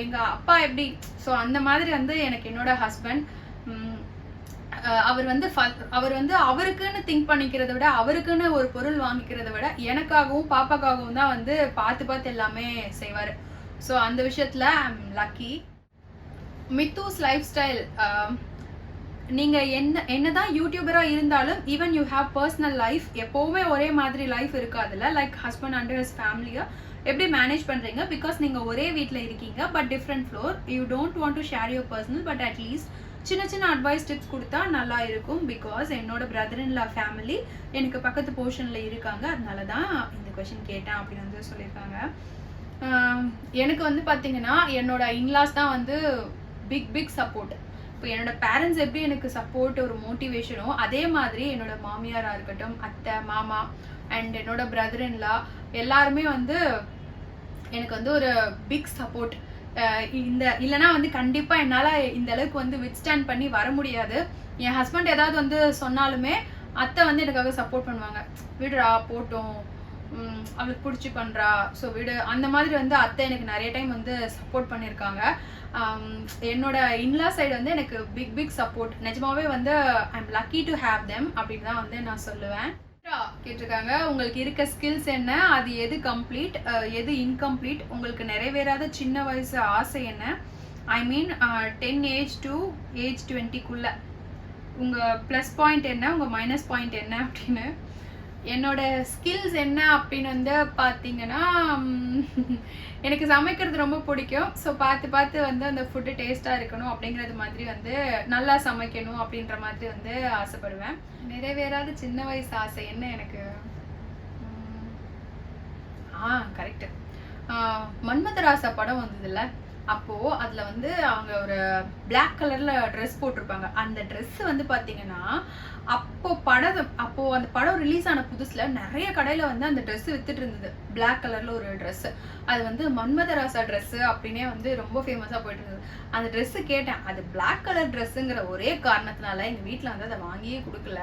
எங்கள் அப்பா எப்படி, ஸோ அந்த மாதிரி வந்து எனக்கு என்னோட ஹஸ்பண்ட். அவர் வந்து அவருக்குன்னு திங்க் பண்ணிக்கிறத விட, அவருக்குன்னு ஒரு பொருள் வாங்கிக்கிறத விட எனக்காகவும் பாப்பாக்காகவும் தான் வந்து பார்த்து எல்லாமே செய்வார். ஸோ அந்த விஷயத்தில் I am lucky. Mithu's lifestyle, நீங்க என்னதான் யூடியூபரா இருந்தாலும் even you have personal life. எப்பவுமே ஒரே மாதிரி லைஃப் இருக்காதுல்ல. லைக் ஹஸ்பண்ட் அண்ட் ஹிஸ் ஃபேமிலியை எப்படி மேனேஜ் பண்றீங்க? பிகாஸ் நீங்க ஒரே வீட்டில் இருக்கீங்க but different floor. You don't want to share your personal, but at least சின்ன அட்வைஸ் டிப்ஸ் கொடுத்தா நல்லா இருக்கும். பிகாஸ் என்னோட பிரதர் இன் லா ஃபேமிலி எனக்கு பக்கத்து போர்ஷன்ல இருக்காங்க. அதனால தான் இந்த கொஸ்டின் கேட்டேன் அப்படின்னு வந்து சொல்லியிருக்காங்க. எனக்கு வந்து பார்த்தீங்கன்னா என்னோட இன்லாஸ் தான் வந்து பிக் சப்போர்ட். இப்போ என்னோட பேரண்ட்ஸ் எப்படி எனக்கு சப்போர்ட் ஒரு மோட்டிவேஷனோ அதே மாதிரி என்னோட மாமியாராக இருக்கட்டும், அத்தை மாமா அண்ட் என்னோட பிரதர் இன் லா எல்லாருமே வந்து எனக்கு வந்து ஒரு பிக் சப்போர்ட். இல்லைனா வந்து கண்டிப்பாக என்னால் இந்த அளவுக்கு வந்து வித்ஸ்டாண்ட் பண்ணி வர முடியாது. என் ஹஸ்பண்ட் ஏதாவது வந்து சொன்னாலுமே அத்தை வந்து எனக்காக சப்போர்ட் பண்ணுவாங்க. விடுறா போட்டோம், அவளுக்கு பிடிச்சி பண்ணுறா, ஸோ விடு, அந்த மாதிரி வந்து அத்தை எனக்கு நிறைய டைம் வந்து சப்போர்ட் பண்ணியிருக்காங்க. என்னோட இன்லா சைடு வந்து எனக்கு பிக் சப்போர்ட். நிஜமாவே வந்து I am lucky to have them அப்படின்னு தான் வந்து நான் சொல்லுவேன். கேட்டிருக்காங்க, உங்களுக்கு இருக்க ஸ்கில்ஸ் என்ன, அது எது கம்ப்ளீட் எது இன்கம்ப்ளீட், உங்களுக்கு நிறைவேறாத சின்ன வயசு ஆசை என்ன, ஐ மீன் 10 ஏஜ் டு ஏஜ் 20க்குள்ள உங்கள் ப்ளஸ் பாயிண்ட் என்ன, உங்கள் மைனஸ் பாயிண்ட் என்ன அப்படின்னு. என்னோட ஸ்கில்ஸ் என்ன அப்படின்னு வந்து பார்த்தீங்கன்னா எனக்கு சமைக்கிறது ரொம்ப பிடிக்கும். ஸோ பார்த்து வந்து அந்த ஃபுட்டு டேஸ்ட்டாக இருக்கணும் அப்படிங்கிறது மாதிரி வந்து நல்லா சமைக்கணும் அப்படின்ற மாதிரி வந்து ஆசைப்படுவேன். நிறைவேறாத சின்ன வயசு ஆசை என்ன எனக்கு, கரெக்டு, மன்மதராசா படம் வந்ததில்ல, அப்போது அதில் வந்து அவங்க ஒரு பிளாக் கலரில் ட்ரெஸ் போட்டிருப்பாங்க. அந்த ட்ரெஸ் வந்து பார்த்தீங்கன்னா அப்போது அந்த படம் ரிலீஸ் ஆன புதுசில் நிறைய கடையில் வந்து அந்த ட்ரெஸ்ஸு வித்துட்டு இருந்தது. பிளாக் கலரில் ஒரு ட்ரெஸ்ஸு, அது வந்து மன்மதராசா ட்ரெஸ்ஸு அப்படின்னே வந்து ரொம்ப ஃபேமஸாக போயிட்டு இருந்தது. அந்த ட்ரெஸ்ஸு கேட்டேன், அது பிளாக் கலர் ட்ரெஸ்ஸுங்கிற ஒரே காரணத்தினால எங்கள் வீட்டில் வந்து அதை வாங்கியே கொடுக்கல.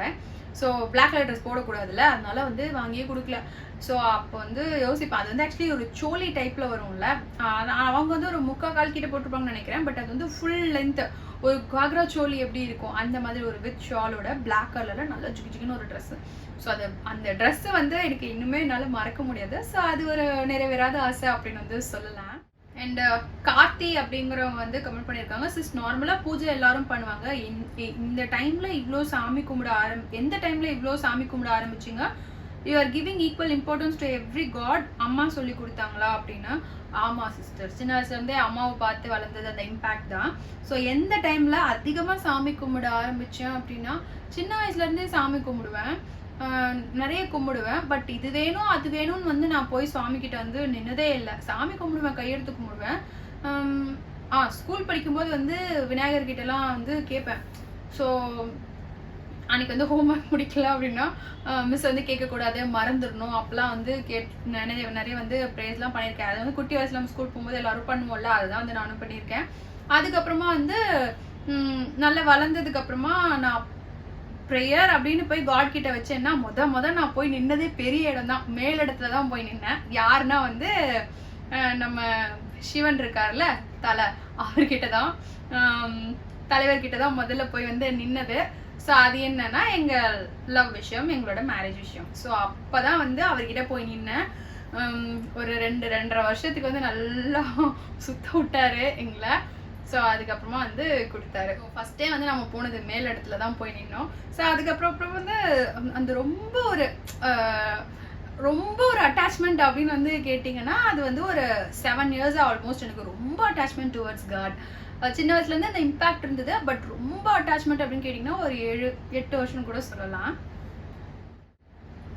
ஸோ பிளாக் கலர் ட்ரெஸ் போடக்கூடாதுல்ல, அதனால வந்து வாங்கியே கொடுக்கல. ஸோ அப்போ வந்து யோசிப்பேன், அது வந்து ஆக்சுவலி ஒரு சோலி டைப்பில் வரும்ல, அவங்க வந்து ஒரு 3/4 கிட்ட போட்டிருப்பாங்கன்னு நினைக்கிறேன். பட் அது வந்து ஃபுல் லென்த் ஒரு காக்ரா சோலி எப்படி இருக்கும் அந்த மாதிரி ஒரு வித் ஷாலோட பிளாக் கலரில் நல்லா ஜிகின்னு ஒரு ட்ரெஸ்ஸு. ஸோ அது அந்த ட்ரெஸ்ஸு வந்து எனக்கு இன்னுமே என்னால் மறக்க முடியாது. ஸோ அது ஒரு நிறைவேறாத ஆசை அப்படின்னு வந்து சொல்லலாம். அண்ட் கார்த்தி அப்படிங்கிறவங்க வந்து கமெண்ட் பண்ணியிருக்காங்க, சிஸ் நார்மலாக பூஜை எல்லாரும் பண்ணுவாங்க, இந்த டைமில் இவ்வளோ சாமி கும்பிட எந்த டைமில் இவ்வளோ சாமி கும்பிட ஆரம்பிச்சிங்க, you are giving equal importance to every god, அம்மா சொல்லி கொடுத்தாங்களா அப்படின்னு. ஆமாம் சிஸ்டர், சின்ன வயசுலேருந்தே அம்மாவை பார்த்து வளர்ந்தது அந்த இம்பேக்ட் தான். ஸோ எந்த டைமில் அதிகமாக சாமி கும்பிட ஆரம்பித்தேன் அப்படின்னா, சின்ன வயசுலேருந்தே சாமி கும்பிடுவேன், நிறைய கும்பிடுவேன். பட் இது வேணும் அது வேணும்னு வந்து நான் போய் சுவாமிக்கிட்ட வந்து நின்னதே இல்லை. சாமி கும்பிடுவேன், கையெடுத்து கும்பிடுவேன். ஸ்கூல் படிக்கும்போது வந்து விநாயகர்கிட்டலாம் வந்து கேட்பேன். ஸோ அன்றைக்கி வந்து ஹோம்ஒர்க் முடிக்கல அப்படின்னா மிஸ் வந்து கேட்கக்கூடாது, மறந்துடணும், அப்போலாம் வந்து நிறைய வந்து ப்ரேயர்ஸ்லாம் பண்ணியிருக்கேன். அது வந்து குட்டி வயசில் நம்ம ஸ்கூல் போகும்போது எல்லோரும் பண்ணுவோம்ல, அதுதான் வந்து நானும் பண்ணியிருக்கேன். அதுக்கப்புறமா வந்து நல்லா வளர்ந்ததுக்கப்புறமா நான் ப்ரேயர் அப்படின்னு போய் காட் கிட்ட வச்சேன்னா மொதல் நான் போய் நின்னதே பெரிய இடம் தான், மேலிடத்துல தான் போய் நின்னேன். யாருன்னா வந்து நம்ம சிவன் இருக்கார்ல தலை, அவர்கிட்ட தான், தலைவர்கிட்ட தான் முதல்ல போய் வந்து நின்னது. ஸோ அது என்னன்னா எங்கள் லவ் விஷயம், எங்களோட மேரேஜ் விஷயம். ஸோ அப்போ தான் வந்து அவர்கிட்ட போய் நின்னேன். ஒரு 2-2.5 வருஷத்துக்கு வந்து நல்லா சுத்த விட்டாரு எங்களை. ஸோ அதுக்கப்புறமா வந்து கொடுத்தாரு. ஃபஸ்ட்டே வந்து நம்ம போனது மேல் இடத்துல தான் போய் நின்னோம். ஸோ அதுக்கப்புறம் வந்து அந்த ரொம்ப ஒரு அட்டாச்மெண்ட் அப்படின்னு வந்து கேட்டிங்கன்னா அது வந்து ஒரு 7 years ஆல்மோஸ்ட் எனக்கு ரொம்ப அட்டாச்மெண்ட் டுவர்ட்ஸ் காட். சின்ன வயசுலேருந்து அந்த இம்பேக்ட் இருந்தது. பட் ரொம்ப அட்டாச்மெண்ட் அப்படின்னு கேட்டிங்கன்னா ஒரு 7-8 வருஷம் கூட சொல்லலாம்.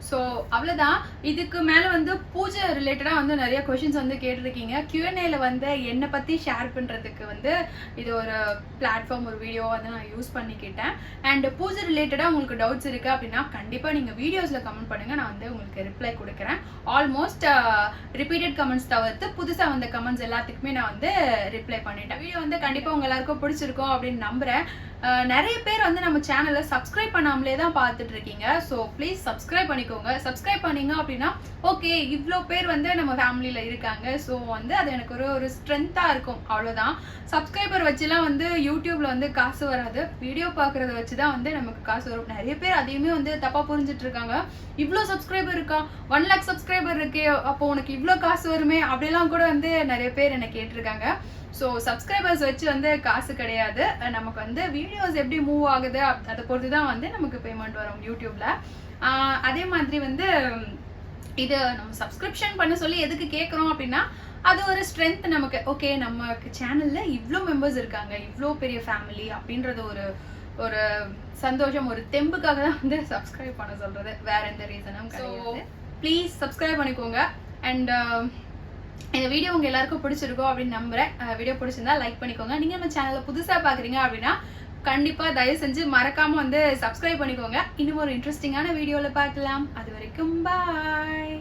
ஸோ அவ்வளோதான். இதுக்கு மேலே வந்து பூஜை ரிலேட்டடாக வந்து நிறைய கொஷின்ஸ் வந்து கேட்டிருக்கீங்க. Q&Aல வந்து என்னை பற்றி ஷேர் பண்ணுறதுக்கு வந்து இது ஒரு பிளாட்ஃபார்ம், ஒரு வீடியோ வந்து நான் யூஸ் பண்ணிக்கிட்டேன். அண்ட் பூஜை ரிலேட்டடாக உங்களுக்கு டவுட்ஸ் இருக்குது அப்படின்னா கண்டிப்பாக நீங்கள் வீடியோஸில் கமெண்ட் பண்ணுங்கள், நான் வந்து உங்களுக்கு ரிப்ளை கொடுக்குறேன். ஆல்மோஸ்ட் ரிப்பீட்டட் கமெண்ட்ஸ் தவிர்த்து புதுசாக வந்த கமெண்ட்ஸ் எல்லாத்துக்குமே நான் வந்து ரிப்ளை பண்ணிட்டேன். வீடியோ வந்து கண்டிப்பாக உங்கள் எல்லாருக்கும் பிடிச்சிருக்கும் அப்படின்னு நம்புகிறேன். நிறைய பேர் வந்து நம்ம சேனலை சப்ஸ்கிரைப் பண்ணாமலே தான் பார்த்துட்டு இருக்கீங்க. ஸோ ப்ளீஸ் சப்ஸ்கிரைப் பண்ணிக்கோங்க. சப்ஸ்கிரைப் பண்ணீங்க அப்படின்னா ஓகே, இவ்வளோ பேர் வந்து நம்ம ஃபேமிலியில் இருக்காங்க. ஸோ வந்து அது எனக்கு ஒரு ஸ்ட்ரென்த்தாக இருக்கும். அவ்வளோதான். சப்ஸ்கிரைபர் வச்சுலாம் வந்து யூடியூப்ல வந்து காசு வராது. வீடியோ பார்க்குறத வச்சு தான் வந்து நமக்கு காசு வரும். நிறைய பேர் அதையுமே வந்து தப்பாக புரிஞ்சிட்டு இருக்காங்க. இவ்வளோ சப்ஸ்கிரைபர் இருக்கா, 1 lakh சப்ஸ்கிரைபர் இருக்கே, அப்போ உனக்கு இவ்வளோ காசு வருமே அப்படிலாம் கூட வந்து நிறைய பேர் என்னை கேட்டிருக்காங்க. ஸோ சப்ஸ்கிரைபர்ஸ் வச்சு வந்து காசு கிடையாது. நமக்கு வந்து வீடியோஸ் எப்படி மூவ் ஆகுது அதை பொறுத்து தான் வந்து நமக்கு பேமெண்ட் வரும் யூடியூப்ல. அதே மாதிரி வந்து இது நம்ம சப்ஸ்கிரிப்ஷன் பண்ண சொல்லி எதுக்கு கேட்குறோம் அப்படின்னா அது ஒரு ஸ்ட்ரென்த் நமக்கு. ஓகே, நமக்கு சேனல்ல இவ்வளோ மெம்பர்ஸ் இருக்காங்க, இவ்வளோ பெரிய ஃபேமிலி அப்படின்றது ஒரு சந்தோஷம், ஒரு தெம்புக்காக தான் வந்து சப்ஸ்கிரைப் பண்ண சொல்றது. வேற எந்த ரீசனும் கிடையாது. ப்ளீஸ் சப்ஸ்கிரைப் பண்ணிக்கோங்க. அண்ட் இந்த வீடியோ உங்க எல்லாருக்கும் பிடிச்சிருக்கும் அப்படின்னு நம்புறேன். வீடியோ பிடிச்சிருந்தா லைக் பண்ணிக்கோங்க. நீங்க நம்ம சேனலை புதுசா பாக்குறீங்க அப்படின்னா கண்டிப்பா தயவு செஞ்சு மறக்காம வந்து சப்ஸ்கிரைப் பண்ணிக்கோங்க. இன்னும் ஒரு இன்ட்ரெஸ்டிங்கான வீடியோல பார்க்கலாம். அது வரைக்கும் பாய்.